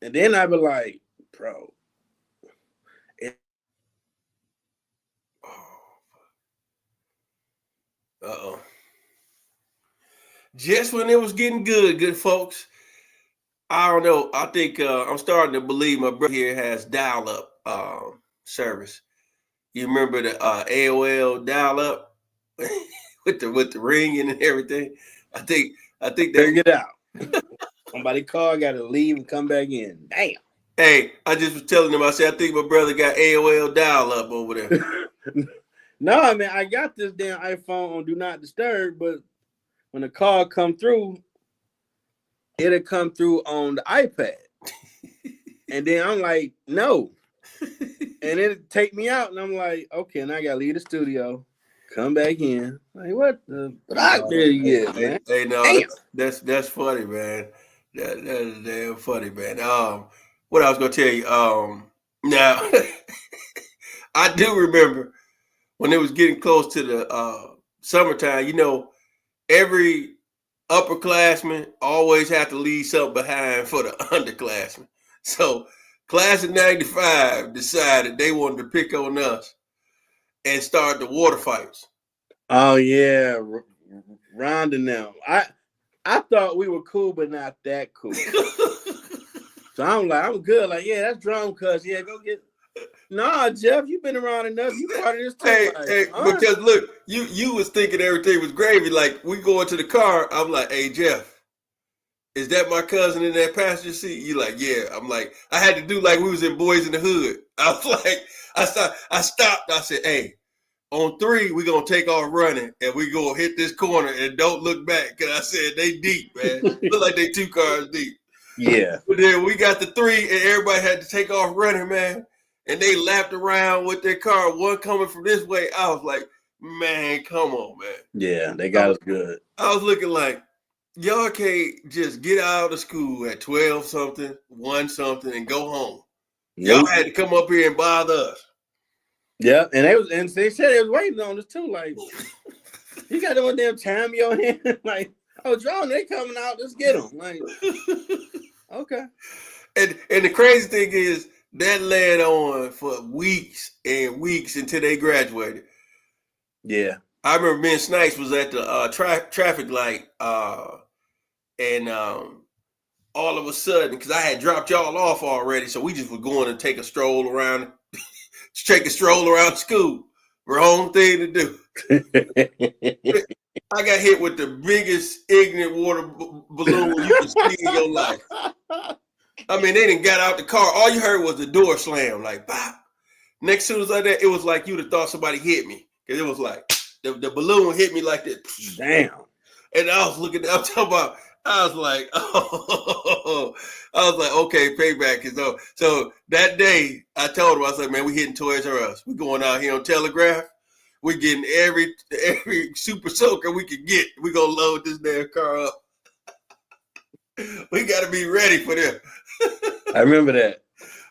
And then I'd be like, bro. Uh-oh. Just when it was getting good folks. I don't know. I think I'm starting to believe my brother here has dial-up service. You remember the AOL dial-up with the ringing and everything? I think figure it out. Somebody called, got to leave and come back in. Damn. Hey, I just was telling him. I said I think my brother got AOL dial-up over there. No, I mean I got this damn iPhone on Do Not Disturb, but when the call come through, it'll come through on the iPad. And then I'm like, no. And it'll take me out, and I'm like, okay, and I gotta leave the studio, come back in. Like, what the fuck there you get, man? Hey, no, that's funny, man. That is damn funny, man. What I was gonna tell you, now I do remember when it was getting close to the summertime, you know, every upperclassman always have to leave something behind for the underclassmen. So class of 95 decided they wanted to pick on us and start the water fights. Oh yeah, rounding them. I thought we were cool, but not that cool. So I'm like, I'm good. Like, yeah, that's Jerome, cuz yeah, go get. Nah, Jeff, you've been around enough. You part of this too. Hey, because look, you was thinking everything was gravy. Like we go into the car, I'm like, hey Jeff, is that my cousin in that passenger seat? You like, yeah. I'm like, I had to do like we was in Boys in the Hood. I was like, I stopped. I said, hey, on 3, we're gonna take off running and we gonna hit this corner and don't look back. Cause I said they deep, man. Look like they 2 cars deep. Yeah. But then we got the 3 and everybody had to take off running, man. And they lapped around with their car, one coming from this way. I was like, man, come on, man. Yeah, they got us good. I was looking like, y'all can't just get out of school at 12 something, 1 something, and go home. Y'all had to come up here and bother us. Yeah, and they said they was waiting on us too. Like, you got them damn time in your hand. Like, oh, John, they coming out. Let's get them. Like, okay. And the crazy thing is that led on for weeks and weeks until they graduated. Yeah, I remember me and Snipes was at the traffic light, and all of a sudden, because I had dropped y'all off already, so we just were going to take a stroll around. Take a stroll around school. Wrong thing to do. I got hit with the biggest ignorant water balloon you can see in your life. I mean, they didn't got out the car. All you heard was the door slam, like, bop. Next to us like that, it was like you'd have thought somebody hit me. Because it was like, the balloon hit me like that. Damn. And I was looking, I'm talking about, I was like, oh, I was like, okay, payback is over. So that day, I told him, I was like, man, we hitting Toys R Us. We going out here on Telegraph. We getting every super soaker we could get. We gonna load this damn car up. We gotta be ready for them. I remember that.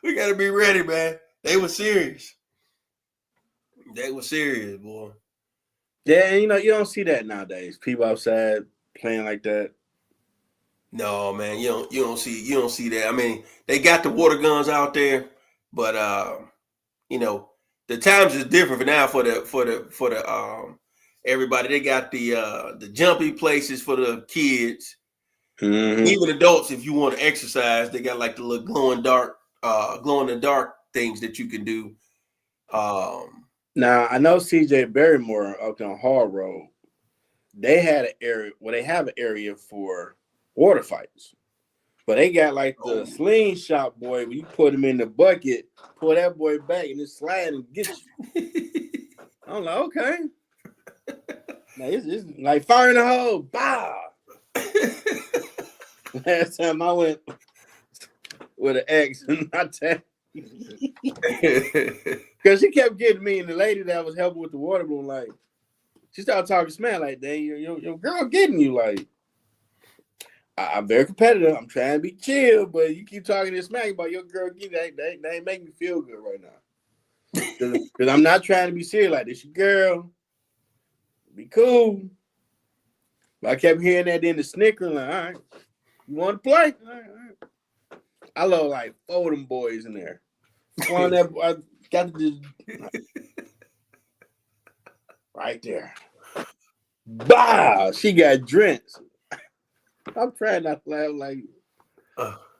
We gotta be ready, man. They were serious. They were serious, boy. Yeah, and you don't see that nowadays. People outside playing like that. No, man, you don't see that. I mean, they got the water guns out there, but the times is different for now for the everybody. They got the jumpy places for the kids. Mm-hmm. Even adults, if you want to exercise, they got like the little glow in the dark things that you can do. Now I know CJ Barrymore up on Hall Road. They had an area. Well, they have an area for water fights, but they got like the slingshot boy. When you put him in the bucket, pull that boy back and just slide and get you. I'm like, okay. Now it's like fire in the hole. Bah. Last time I went with an ex, and I tell because she kept getting me, and the lady that was helping with the water balloon, like, she started talking smack like, "Dang, your girl getting you." Like, I'm very competitive. I'm trying to be chill, but you keep talking this smack about your girl getting they ain't make me feel good right now. Because I'm not trying to be serious like this. Your girl, be cool. But I kept hearing that in the snicker, like, all right, you want to play? All right. I love like 4 of them boys in there. One that I got to just right there. Bah! She got drenched. I'm trying not to laugh like,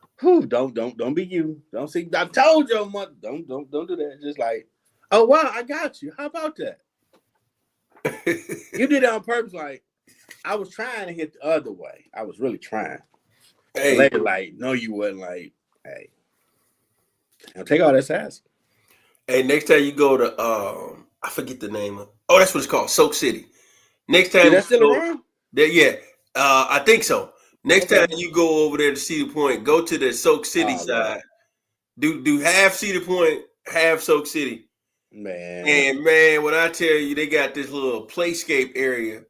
don't be you. Don't see. I told your mother, don't do that. Just like, oh wow, I got you. How about that? You did it on purpose. Like, I was trying to hit the other way. I was really trying. Hey. The lady like, no, you wasn't. Like, hey, I'll take all that sass. Hey, next time you go to I forget the name of. Oh, that's what it's called, Soak City. Next time that's still around? Yeah, I think so. Next time you go over there to Cedar Point, go to the Soak City side. Right. Do half Cedar Point, half Soak City. Man. And man, when I tell you, they got this little playscape area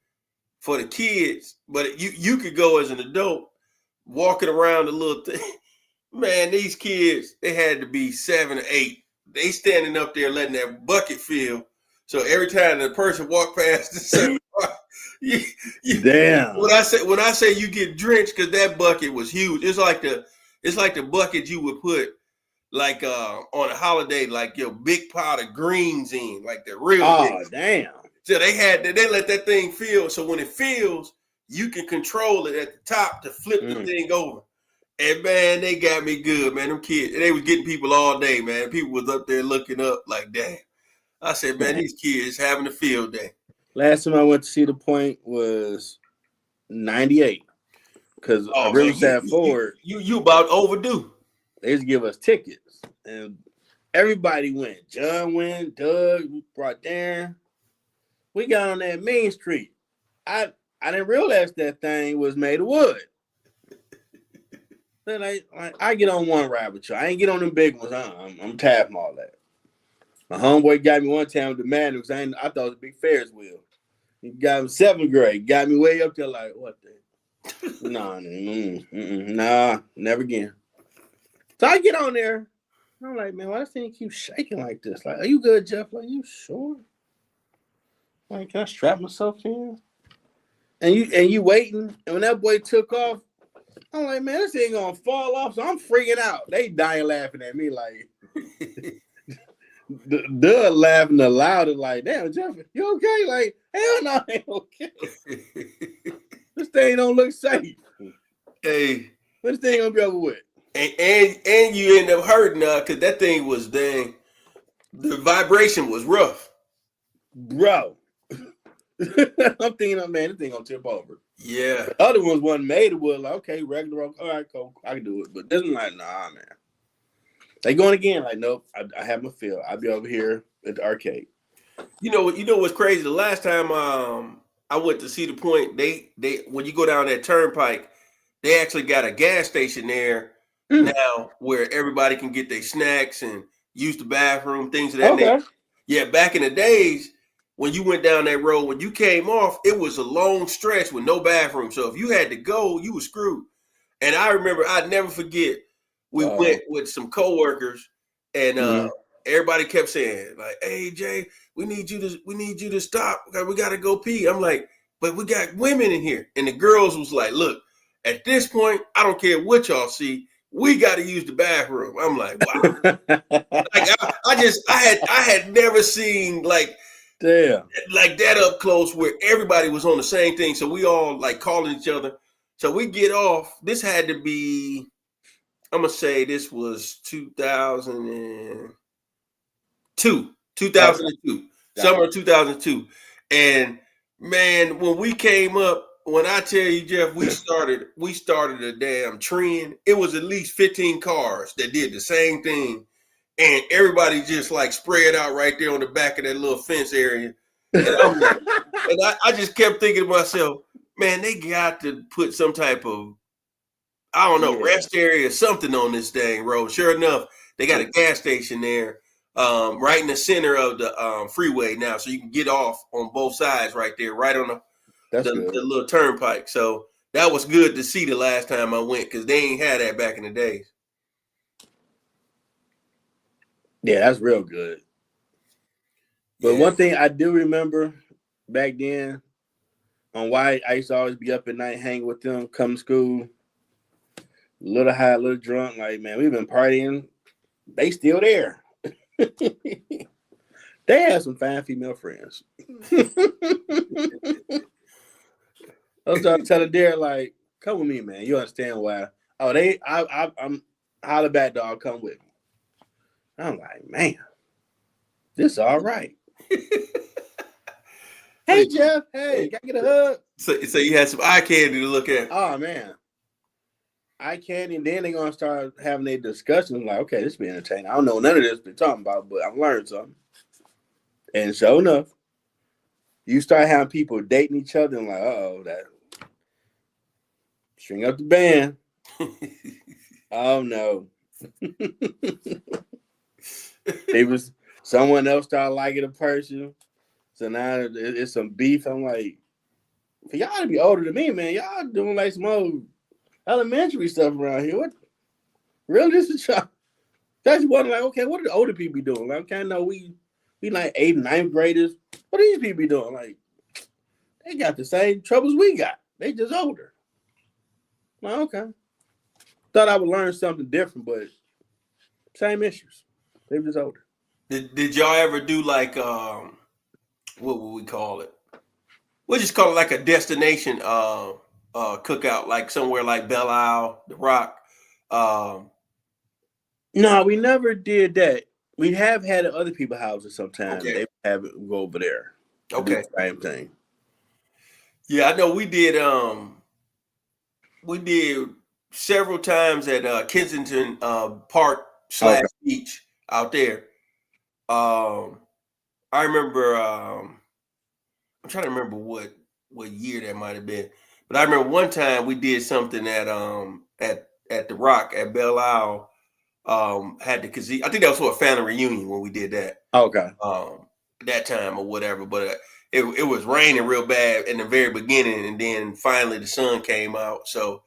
for the kids, but you could go as an adult walking around the little thing. Man, these kids, they had to be 7 or 8. They standing up there letting that bucket fill. So every time the person walk past the certain damn. When I say you get drenched, because that bucket was huge. It's like the bucket you would put like on a holiday, like your big pot of greens in, like the real big. Damn. So they let that thing fill. So when it fills, you can control it at the top to flip the thing over. And man, they got me good, man. Them kids, they was getting people all day, man. People was up there looking up like, damn. I said, man, these kids having a field day. Last time I went to Cedar Point was 98. Because Riverside Ford. You about overdue. They just give us tickets. And everybody went. John went, Doug brought Darren. We got on that Main Street. I didn't realize that thing was made of wood. Then I get on one ride with you. I ain't get on them big ones. I'm tired from all that. My homeboy got me one time with the man because I thought it was a big Ferris wheel. He got me 7th grade. Got me way up there like, what the? Nah, never again. So I get on there. I'm like, man, why this thing keep shaking like this? Like, are you good, Jeff? Like, you sure? Like, can I strap myself in? And you waiting. And when that boy took off, I'm like, man, this ain't gonna fall off. So I'm freaking out. They dying laughing at me like they're laughing aloud and like, damn, Jeff, you okay? Like, hell no, I ain't okay. This thing don't look safe. Hey, what this thing gonna be over with? And you end up hurting because that thing was dang. The vibration was rough, bro. I'm thinking, man, this thing gonna tip over. Yeah. The other ones wasn't made of wood. Like, okay, regular. All right, cool. I can do it. But this one, like, nah, man. They going again. Like, nope. I have my feel. I'll be over here at the arcade. You know what's crazy? The last time I went to Cedar Point, they when you go down that turnpike, they actually got a gas station there now where everybody can get their snacks and use the bathroom, things of that nature. Yeah, back in the days. When you went down that road, when you came off, it was a long stretch with no bathroom. So if you had to go, you were screwed. And I remember, I'd never forget, we went with some coworkers, and everybody kept saying, like, "Hey Jay, we need you to stop. We gotta go pee." I'm like, "But we got women in here." And the girls was like, "Look, at this point, I don't care what y'all see. We got to use the bathroom." I'm like, wow. Like I had never seen like. Damn. Like that up close where everybody was on the same thing. So we all like calling each other. So we get off. This had to be, I'm going to say this was 2002. 2002. Summer of 2002. And man, when we came up, when I tell you, Jeff, we started a damn trend. It was at least 15 cars that did the same thing. And everybody just like spread out right there on the back of that little fence area. And I just kept thinking to myself, man, they got to put some type of, I don't know, rest area or something on this dang road. Sure enough, they got a gas station there, right in the center of the freeway now, so you can get off on both sides right there, right on the little turnpike. So that was good to see the last time I went, because they ain't had that back in the days. Yeah, that's real good. But one thing I do remember back then, on why I used to always be up at night hanging with them, come to school, a little high, a little drunk. Like, man, we've been partying. They still there. They have some fine female friends. I was trying to tell the dare, like, come with me, man. You understand why? Oh, I'm holler back, dog. Come with me. I'm like, man, this is all right. Hey, Jeff. Hey, can I get a hug? So you had some eye candy to look at. Oh, man. Eye candy, and then they're going to start having their discussions. Like, okay, this be entertaining. I don't know none of this they're talking about, but I've learned something. And sure enough, you start having people dating each other and like, uh-oh, that string up the band. Oh, no. Someone else started liking a person. So now it's some beef. I'm like, for y'all to be older than me, man, y'all doing like some old elementary stuff around here. What? Really? This is y'all? That's one like, okay, what do the older people be doing? Like, okay, I know we like 8th and 9th graders. What do these people be doing? Like, they got the same troubles we got. They just older. Like, okay. Thought I would learn something different, but same issues. They were just older. Did y'all ever do like what would we call it? We'll just call it like a destination cookout, like somewhere like Belle Isle, The Rock. No, we never did that. We have had at other people's houses sometimes. Okay. They have it go over there. Okay. Do the same thing. Yeah, I know we did several times at Kensington Park / beach out there. I remember I'm trying to remember what year that might have been. But I remember one time we did something at The Rock at Belle Isle. Had the casino. I think that was for a family reunion when we did that. Okay. That time or whatever, but it was raining real bad in the very beginning, and then finally the sun came out. So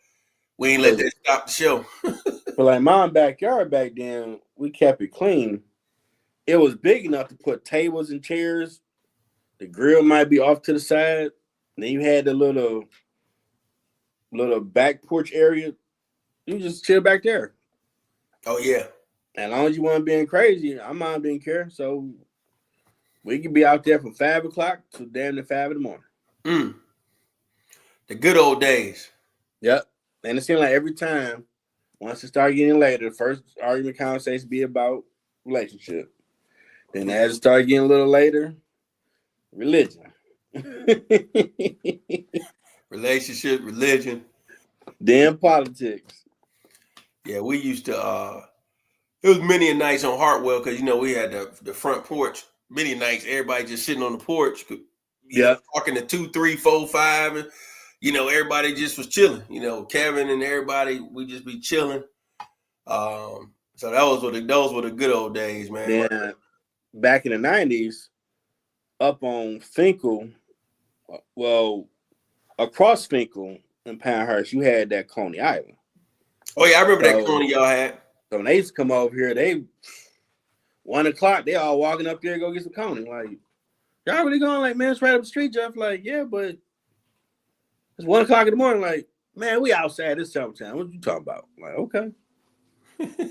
we ain't let that stop the show. But like my backyard back then, we kept it clean. It was big enough to put tables and chairs. The grill might be off to the side. And then you had the little back porch area. You just chill back there. Oh yeah. As long as you weren't being crazy, I'm not being care. So we could be out there from 5 o'clock to damn near 5 in the morning. The good old days. Yep. And it seemed like every time, once it started getting later, the first argument conversation be about relationship. Then as it started getting a little later, religion. Relationship, religion. Then politics. Yeah, we used to it was many a nights on Hartwell, because we had the front porch. Many nights, everybody just sitting on the porch, talking to 2, 3, 4, 5, and everybody just was chilling. Kevin and everybody, we just be chilling. So those were the good old days, man. Then back in the 90s, up on Finkel, well, across Finkel and Pinehurst, you had that Coney Island. Oh yeah, I remember that Coney y'all had. So when they used to come over here, they 1 o'clock, they all walking up there to go get some Coney. Like, y'all really going? Like, man, it's right up the street, Jeff. Like, yeah, but it's 1 o'clock in the morning. Like, man, we outside this summertime. What you talking about? Like, okay.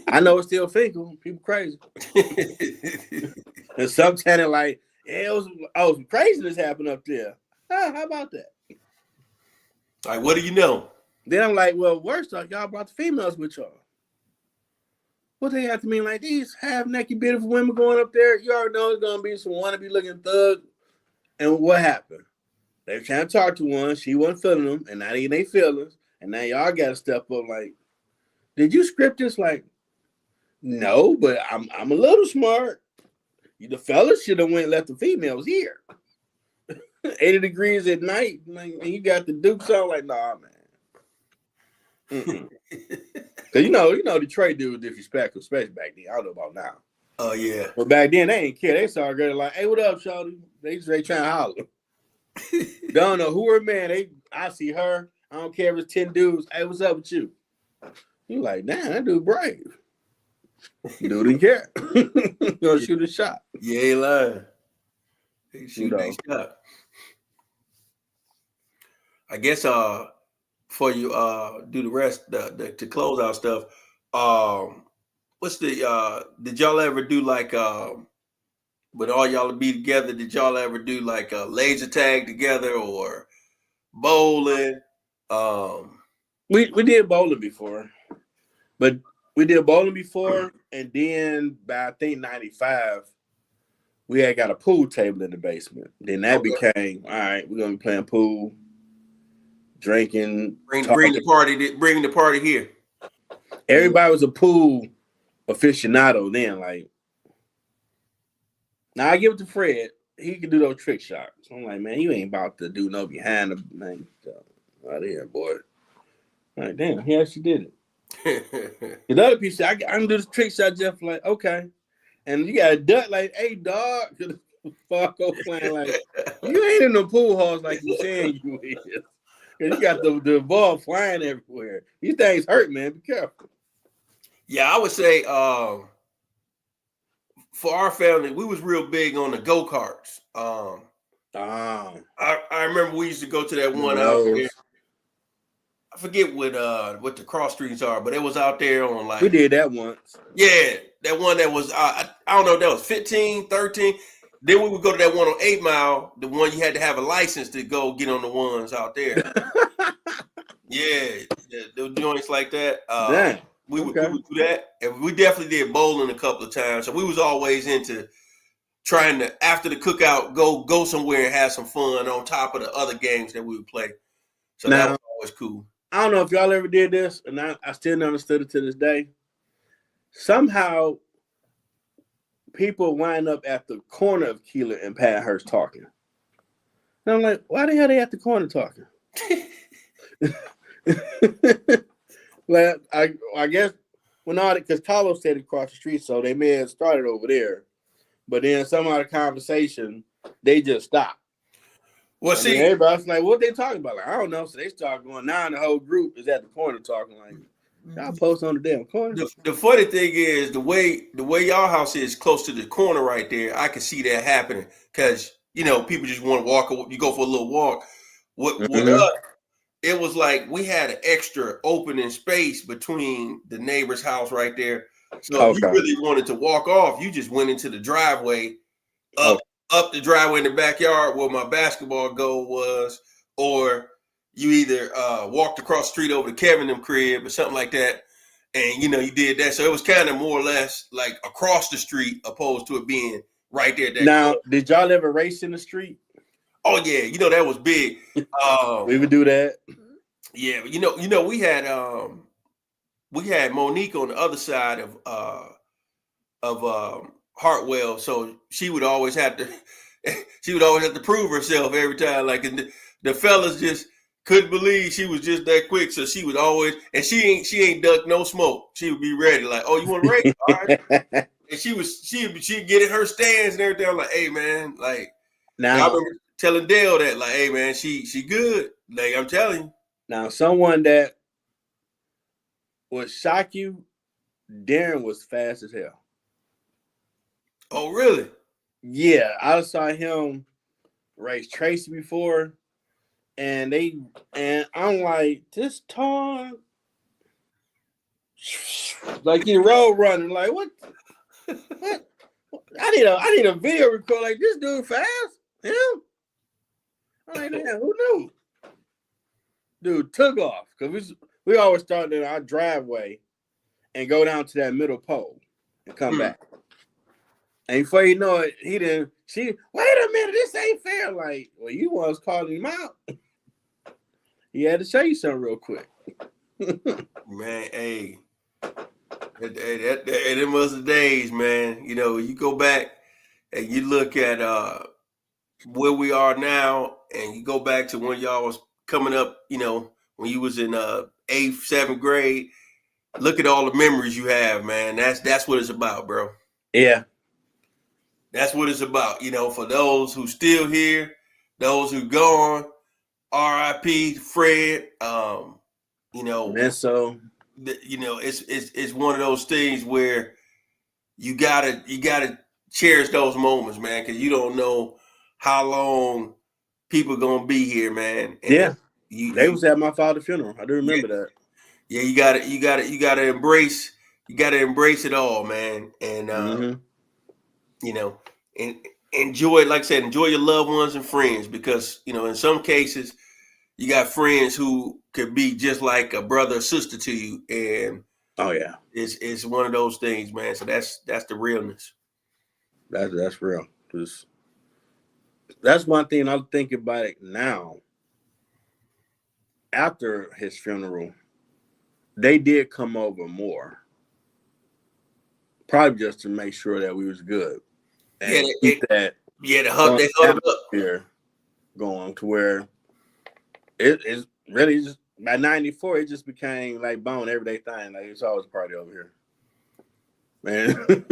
I know it's still Finkel. People crazy. And sometimes they're like, yeah, it was some craziness happened up there. How about that? Like, what do you know? Then I'm like, well, worse off, y'all brought the females with y'all. What they have to mean like these half-naked beautiful women going up there? You already know it's gonna be some wannabe looking thug. And what happened? They were trying to talk to one, she wasn't feeling them, and now they in their feelings, and now y'all gotta step up like, did you script this? Like, no, but I'm a little smart. The fellas should have went and left the females here. 80 degrees at night, like, and you got the Dukes on, like, nah, man. Cause you know, Detroit dudes disrespectful, especially back then. I don't know about now. Oh yeah. But back then they ain't care. They saw a girl like, hey, what up, shawty? They trying to holler. Don't know who her man. I see her. I don't care if it's 10 dudes. Hey, what's up with you? You like, damn, that dude brave. Dude didn't care. Gonna shoot a shot. Yeah, he lying. He shoot a shot. I guess before you do the rest, to close out stuff, what's the did y'all ever do like when all y'all be together, did y'all ever do like a laser tag together or bowling? We did bowling before. But we did bowling before, and then by I think 95, we had got a pool table in the basement. Then that became, all right, we're gonna be playing pool, drinking, bring the party here. Everybody was a pool aficionado then. Like, now I give it to Fred. He can do those trick shots. I'm like, man, you ain't about to do no behind the man. Right here, boy. Like, damn, he actually did it. The other piece, I can do this trick shot, Jeff. Like, okay, and you got a duck. Like, hey, dog, fuck off playing. Like, you ain't in the pool halls like you saying you is. Cause you got the ball flying everywhere. These things hurt, man. Be careful. Yeah, I would say for our family, we was real big on the go-karts. I remember we used to go to that one out there. I forget what the cross streets are, but it was out there on like. We did that once. Yeah, that one that was I don't know, that was 15, 13. Then we would go to that one on 8 Mile, the one you had to have a license to go get on the ones out there. Yeah, the joints like that. We would do that, and we definitely did bowling a couple of times. So we was always into trying to, after the cookout, go somewhere and have some fun on top of the other games that we would play. So that was always cool. I don't know if y'all ever did this, and I still never understood it to this day. Somehow, people wind up at the corner of Keeler and Padhurst talking. And I'm like, why the hell they at the corner talking? Well, I guess because Carlos said across the street, so they may have started over there. But then somehow the conversation, they just stopped. Well, see, everybody's like, what they talking about? Like, I don't know. So they start going, now and the whole group is at the corner talking like, y'all post on the damn corner. The funny thing is the way y'all house is close to the corner right there, I can see that happening because, people just want to walk, you go for a little walk. With us, it was like we had an extra opening space between the neighbor's house right there. So if you really wanted to walk off, you just went into the driveway, up the driveway in the backyard where my basketball goal was, or you either walked across the street over to Kevin them crib or something like that, and you did that. So it was kind of more or less like across the street opposed to it being right there. Now, did y'all ever race in the street? Oh yeah, that was big. We would do that. Yeah, we had Monique on the other side of Hartwell, so she would always have to prove herself every time. Like the fellas just couldn't believe she was just that quick, so she would always, and she ain't duck no smoke. She would be ready, like, oh, you want to race? All right. And she'd get in her stands and everything. I'm like, hey man, like now I remember telling Dale that, like, hey man, she good. Like I'm telling you. Now someone that would shock you, Darren was fast as hell. Oh, really? Yeah, I saw him race Tracy before, and I'm like, this tall, like he road running. Like what? I need a video record. Like this dude fast. Him? I'm like, man, who knew? dude took off because we always start in our driveway and go down to that middle pole and come back. And before you know it, wait a minute, this ain't fair. Like, well, you was calling him out. He had to show you something real quick. Man, hey, them was the days, man. You know, you go back and you look at where we are now, and you go back to when y'all was coming up, you know, when you was in 8th, 7th grade. Look at all the memories you have, man. That's what it's about, bro. Yeah. That's what it's about. You know, for those who still here, those who gone, R.I.P. Fred. You know, And so you know, it's one of those things where you gotta cherish those moments, man, because you don't know how long people gonna be here, man. And they was at my father's funeral. I do remember that. Yeah, you gotta embrace it all, man. And you know, and enjoy, like I said, enjoy your loved ones and friends, because, you know, in some cases you got friends who could be just like a brother or sister to you, and oh yeah, it's one of those things, man. So that's the realness. That's real. Because that's one thing I'm thinking about it now. After his funeral, they did come over more, probably just to make sure that we was good and keep that they hugged up here going to where it's really just by 94 it just became like bone everyday thing. Like, it's always a party over here, man.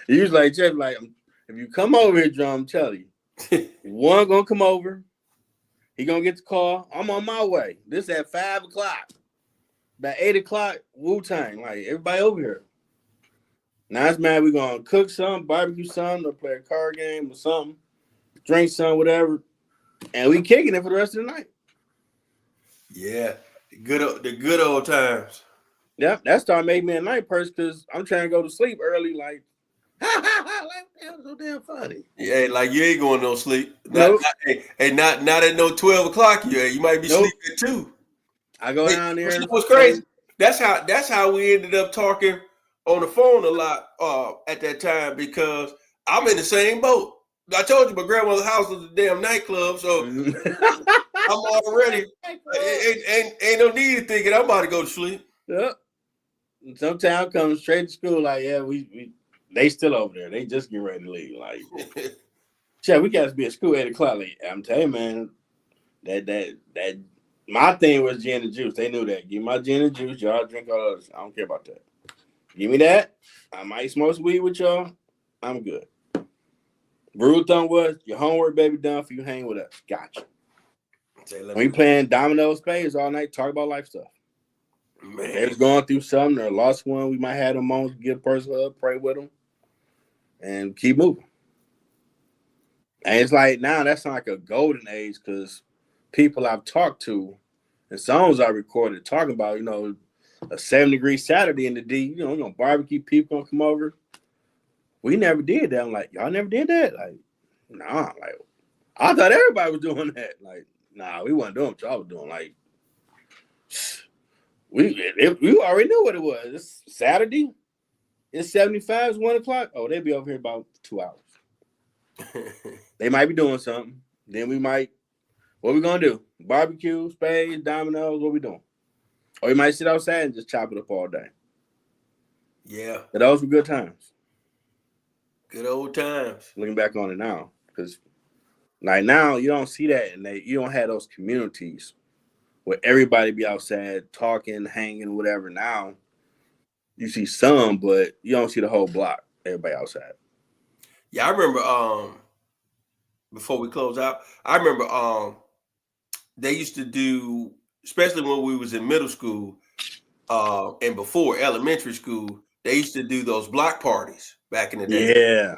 He was like, Jeff, like, if you come over here, Jerome, I'm telling you, one gonna come over, he gonna get the call, I'm on my way. This at 5 o'clock. By 8 o'clock, Wu-Tang, like, everybody over here. Now it's mad, we gonna cook something, barbecue something, or play a card game or something, drink something, whatever, and we kicking it for the rest of the night. Yeah, the good old times. Yeah, that started making me a night person because I'm trying to go to sleep early, like, that was so damn funny. Yeah, like, you ain't going no sleep. Nope. Not at no 12 o'clock. You might be sleeping at 2. I go down there. It was crazy. That's how we ended up talking on the phone a lot at that time, because I'm in the same boat. I told you my grandmother's house was a damn nightclub, so I'm already ain't no need to thinking I'm about to go to sleep. Yep. Sometimes come straight to school, like, yeah, they still over there. They just getting ready to leave. Like, yeah, we got to be at school at 8 o'clock. Like, I'm telling you, man, that my thing was gin and juice. They knew that. Give me my gin and juice. Y'all drink all others. I don't care about that. Give me that. I might smoke some weed with y'all. I'm good. Rule of thumb was, your homework, baby, done for you. Hang with us. Gotcha. We playing domino spades all night, talk about life stuff. Man. They was going through something or lost one, we might have a moment to give a person a hug, pray with them, and keep moving. And it's like, now that's like a golden age, because people I've talked to and songs I recorded talking about, you know, a 7-degree Saturday in the D, you know, barbecue, people gonna come over. We never did that. I'm like, y'all never did that? Like, nah, like, I thought everybody was doing that. Like, nah, we wasn't doing what y'all was doing. Like, we already knew what it was. It's Saturday. It's 75. It's 1 o'clock. Oh, they'll be over here about 2 hours. They might be doing something. Then we might, what we gonna do? Barbecue, spades, dominoes, what we doing? Or we might sit outside and just chop it up all day. Yeah. But those were good times. Good old times. Looking back on it now. Because like now, you don't see that, and you don't have those communities where everybody be outside talking, hanging, whatever. Now, you see some, but you don't see the whole block. Everybody outside. Yeah, I remember. Before we close out, I remember. They used to do, especially when we was in middle school, and before elementary school, they used to do those block parties back in the day. Yeah.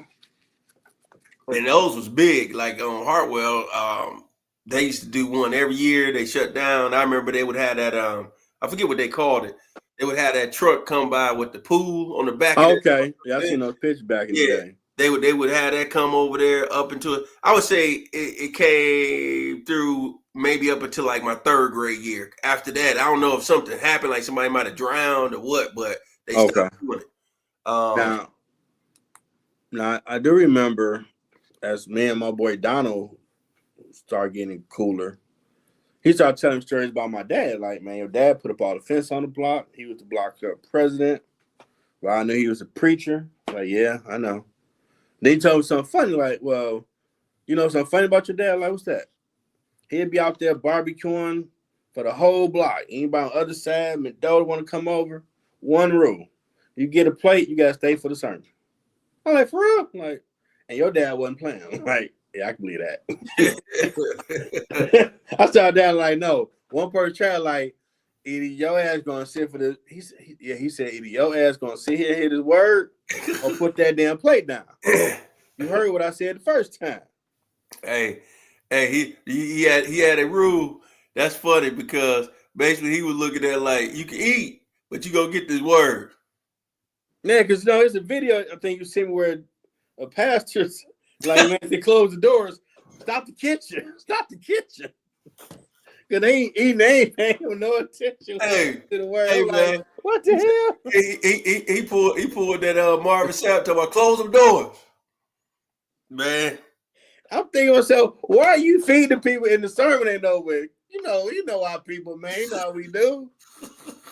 And those was big, like on Hartwell. They used to do one every year. They shut down. I remember they would have that. I forget what they called it. They would have that truck come by with the pool on the back. Okay, yeah, I've seen those pictures back in the day. They would have that come over there up into it. I would say it came through maybe up until like my third grade year. After that, I don't know if something happened, like somebody might have drowned or what, but they stopped doing it. Now I do remember as me and my boy Donald started getting cooler, he started telling stories about my dad. Like, man, your dad put up all the fence on the block. He was the block club president. Well, I knew he was a preacher. Like, yeah, I know. Then he told me something funny. Like, well, you know something funny about your dad? Like, what's that? He'd be out there barbecuing for the whole block. Anybody on the other side, McDowell want to come over? One rule. You get a plate, you got to stay for the sermon. I'm like, for real? Like, and your dad wasn't playing. I'm like, yeah, I can believe that. I started down like, no. One person tried like, either your ass gonna sit for the. He said either your ass gonna sit here and hit his word, or put that damn plate down. You heard what I said the first time. Hey, he had a rule. That's funny because basically he was looking at like, you can eat, but you gonna get this word. Yeah, because it's a video I think you seen where a pastor's like, man, they close the doors, stop the kitchen. Because they ain't paying no attention to the word. Hey, man. Like, what the hell? He pulled that Marvin Sapp talking about close them doors. Man. I'm thinking to myself, why are you feeding people in the sermon ain't over? You know our people, man. You know how we do.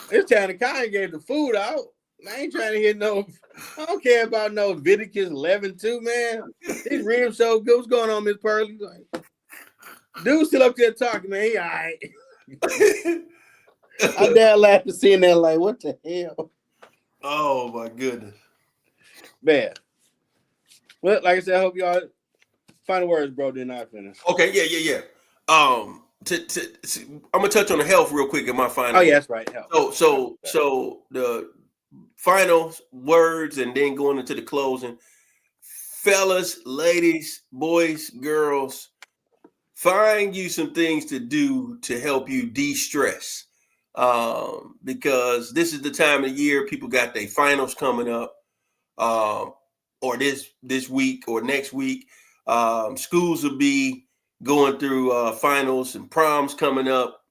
It's time to kind of get the food out. I ain't trying to hear I don't care about no Leviticus 11:2, man. These ribs so good. What's going on, Miss Pearly? Like, dude's still up there talking, man. He all right. I'm down laughing, seeing that, like, what the hell? Oh, my goodness. Man. Well, like I said, I hope y'all final words, bro. Did not finish. Okay, yeah. I'm gonna touch on the health real quick in my final. Oh, yeah, that's right. Health. So the final words and then going into the closing. Fellas, ladies, boys, girls, find you some things to do to help you de-stress. Because this is the time of the year people got their finals coming up, or this week or next week. Schools will be going through finals and proms coming up.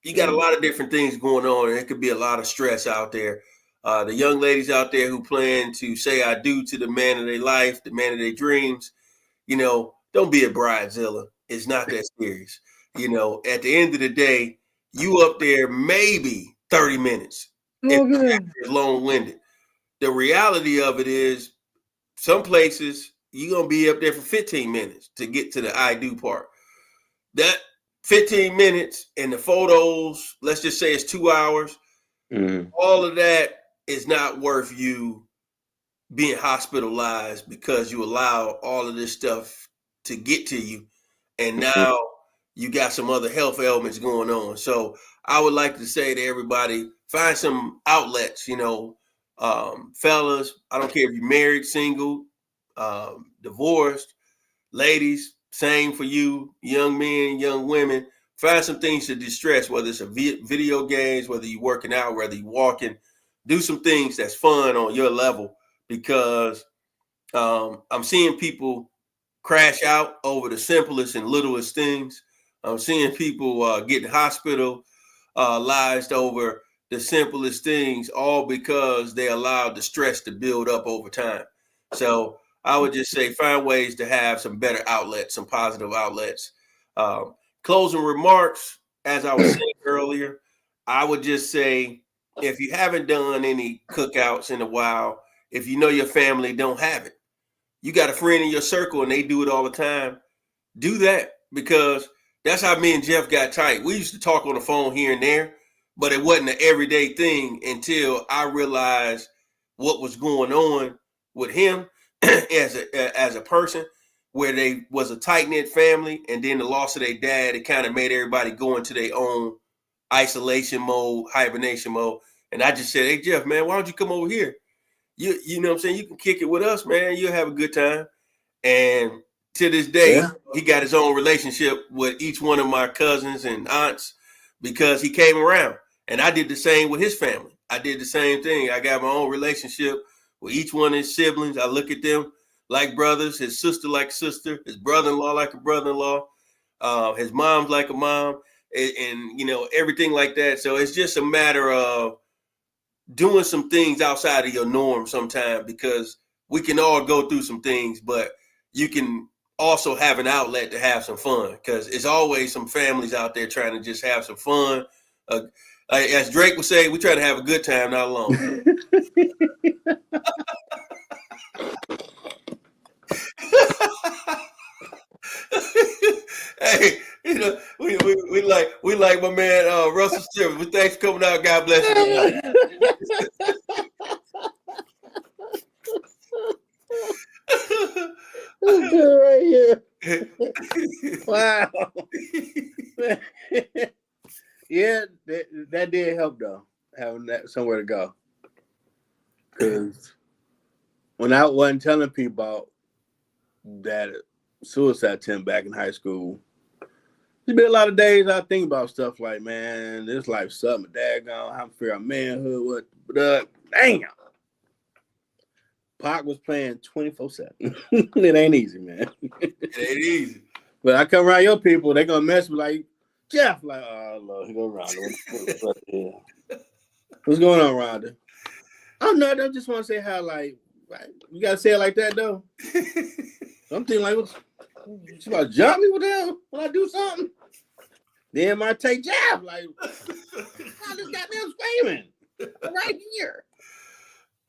You got a lot of different things going on, and it could be a lot of stress out there. The young ladies out there who plan to say I do to the man of their life, the man of their dreams, don't be a bridezilla. It's not that serious. At the end of the day, you up there maybe 30 minutes. It's long-winded. The reality of it is some places you're going to be up there for 15 minutes to get to the I do part. That 15 minutes and the photos, let's just say it's 2 hours. All of that is not worth you being hospitalized because you allow all of this stuff to get to you. And now you got some other health ailments going on. So I would like to say to everybody, find some outlets, fellas, I don't care if you're married, single, divorced, ladies, same for you, young men, young women. Find some things to distress, whether it's a video games, whether you're working out, whether you're walking. Do some things that's fun on your level, because I'm seeing people crash out over the simplest and littlest things. I'm seeing people getting hospitalized over the simplest things, all because they allowed the stress to build up over time. So I would just say find ways to have some better outlets, some positive outlets. Closing remarks, as I was saying earlier, I would just say, if you haven't done any cookouts in a while, if you know your family don't have it, you got a friend in your circle and they do it all the time, do that, because that's how me and Jeff got tight. We used to talk on the phone here and there, but it wasn't an everyday thing until I realized what was going on with him as a person, where they was a tight-knit family, and then the loss of their dad, it kind of made everybody go into their own isolation mode, hibernation mode. And I just said, hey, Jeff, man, why don't you come over here? You know what I'm saying? You can kick it with us, man. You'll have a good time. And to this day, he got his own relationship with each one of my cousins and aunts because he came around. And I did the same with his family. I did the same thing. I got my own relationship with each one of his siblings. I look at them like brothers, his sister like sister, his brother-in-law like a brother-in-law. His mom's like a mom, and everything like that. So it's just a matter of doing some things outside of your norm sometimes, because we can all go through some things, but you can also have an outlet to have some fun, because it's always some families out there trying to just have some fun. As Drake would say, we try to have a good time, not long. Hey, we like my man Russell Simmons. Thanks for coming out. God bless you. This dude right here. Wow. Yeah, that did help though, having that somewhere to go. Because when I wasn't telling people about that suicide attempt back in high school, there's been a lot of days I think about stuff like, man, this life sucked, my dad gone, how to figure out manhood, what, damn. Pac was playing 24/7. It ain't easy, man. It ain't easy. But I come around your people, they gonna mess with like Jeff, like, oh Lord, he go Rhonda. What's going on, Rhonda? I'm not. I just want to say how, like, you gotta say it like that though. I'm thinking like, she about to jump me? What the hell? When I do something, then I take Jeff. Like, I just got them screaming right here.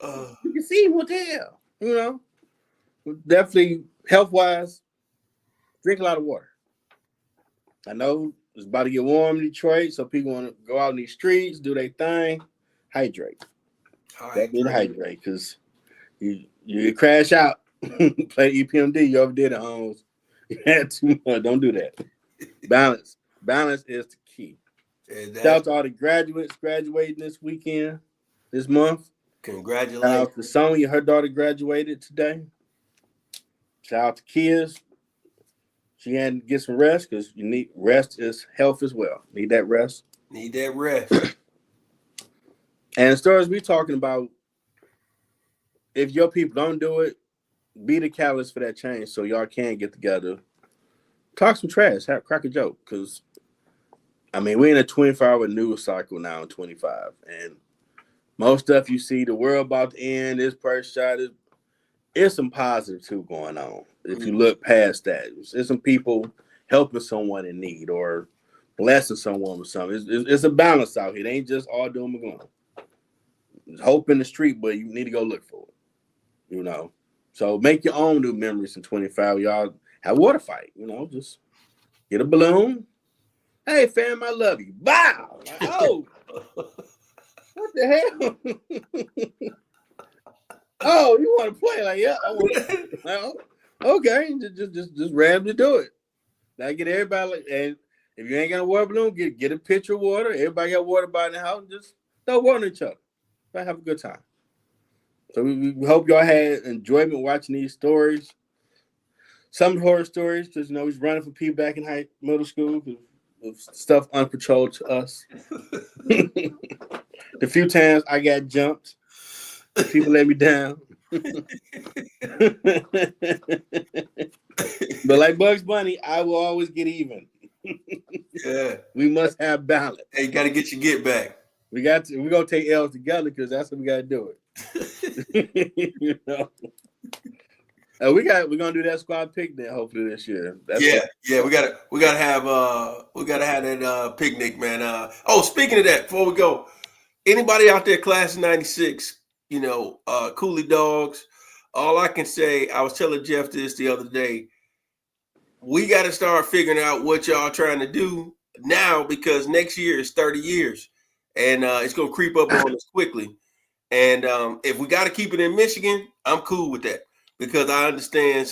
You can see what the hell, Definitely health wise, drink a lot of water. I know it's about to get warm in Detroit, so people want to go out in these streets, do their thing. Hydrate. Hydrate, because you crash out. Play EPMD. You overdid it, Holmes. You had too much. Don't do that. Balance. Balance is the key. Shout out to all the graduates graduating this weekend, this month. Congratulations. Shout out to Sonya. Her daughter graduated today. Shout out to kids. She had to get some rest, because you need rest is health as well. Need that rest. Need that rest. And the stories we're talking about, if your people don't do it, be the catalyst for that change so y'all can get together. Talk some trash. Crack a joke. Because, we're in a 24-hour news cycle now in 25. And most stuff you see, the world about to end, this person shot, it's some positive too going on. If you look past that, there's some people helping someone in need or blessing someone with something. It's a balance out here. It ain't just all doom and gloom. There's hope in the street, but you need to go look for it. So make your own new memories in 25. Y'all have a water fight. Just get a balloon. Hey, fam, I love you. Bow. Like, oh, what the hell? Oh, you want to play? Like, yeah, I want to. Well, okay, just randomly do it. Now get everybody, and if you ain't got a water balloon, get a pitcher of water. Everybody got water by in the house. Just throw water on each other. Have a good time. So we hope y'all had enjoyment watching these stories. Some horror stories, because he's running for people back in middle school with stuff uncontrolled to us. The few times I got jumped, people let me down. But like Bugs Bunny, I will always get even. Yeah. We must have balance. Hey, you got to get your get back. We're gonna take L's together, because that's what we gotta do it. We're gonna do that squad picnic hopefully this year. We gotta have that picnic, man. Speaking of that, before we go, anybody out there class of 96, Coolie Dogs, all I can say, I was telling Jeff this the other day, we got to start figuring out what y'all trying to do now, because next year is 30 years. And it's going to creep up on us quickly. And if we got to keep it in Michigan, I'm cool with that, because I understand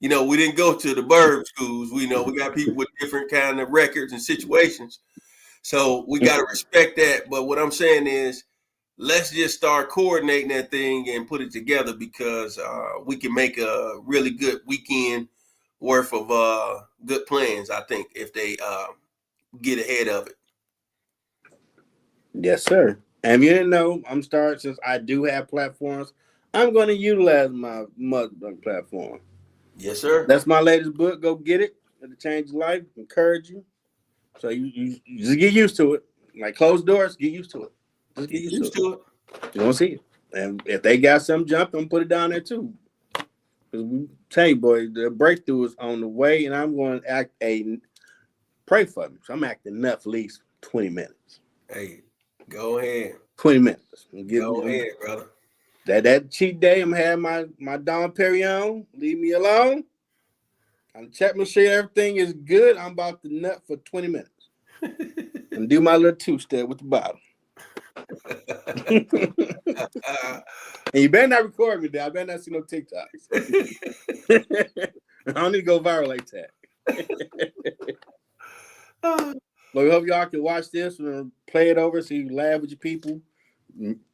we didn't go to the burb schools. We got people with different kind of records and situations. So we got to respect that. But what I'm saying is, let's just start coordinating that thing and put it together, because we can make a really good weekend worth of good plans, I think, if they get ahead of it. Yes, sir. And if you didn't know, since I do have platforms, I'm going to utilize my mother platform. Yes, sir. That's my latest book. Go get it. to change your life, encourage you. So you just get used to it. Like closed doors, get used to it. Just get used to it. You don't see it. And if they got some jump, I'm gonna put it down there too. Because we tell you, boy, the breakthrough is on the way, and I'm going to pray for them. So I'm acting nut for at least 20 minutes. Hey, go ahead. 20 minutes. Go ahead, brother. That cheat day, I'm having my Dom Perignon. Leave me alone. I'm check my shit. Everything is good. I'm about to nut for 20 minutes. And do my little two-step with the bottle. And you better not record me, Dad. I better not see no TikToks. I don't need to go viral like that. Well, we hope y'all can watch this and play it over so you can laugh with your people,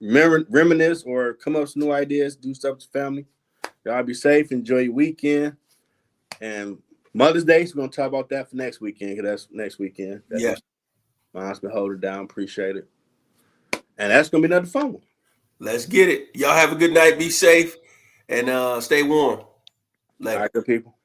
reminisce, or come up with some new ideas, do stuff with your family. Y'all be safe. Enjoy your weekend. And Mother's Day, so we're going to talk about that for next weekend, because that's next weekend. Yeah. My husband hold it down. Appreciate it. And that's going to be another fun one. Let's get it. Y'all have a good night. Be safe and stay warm. All right, good people.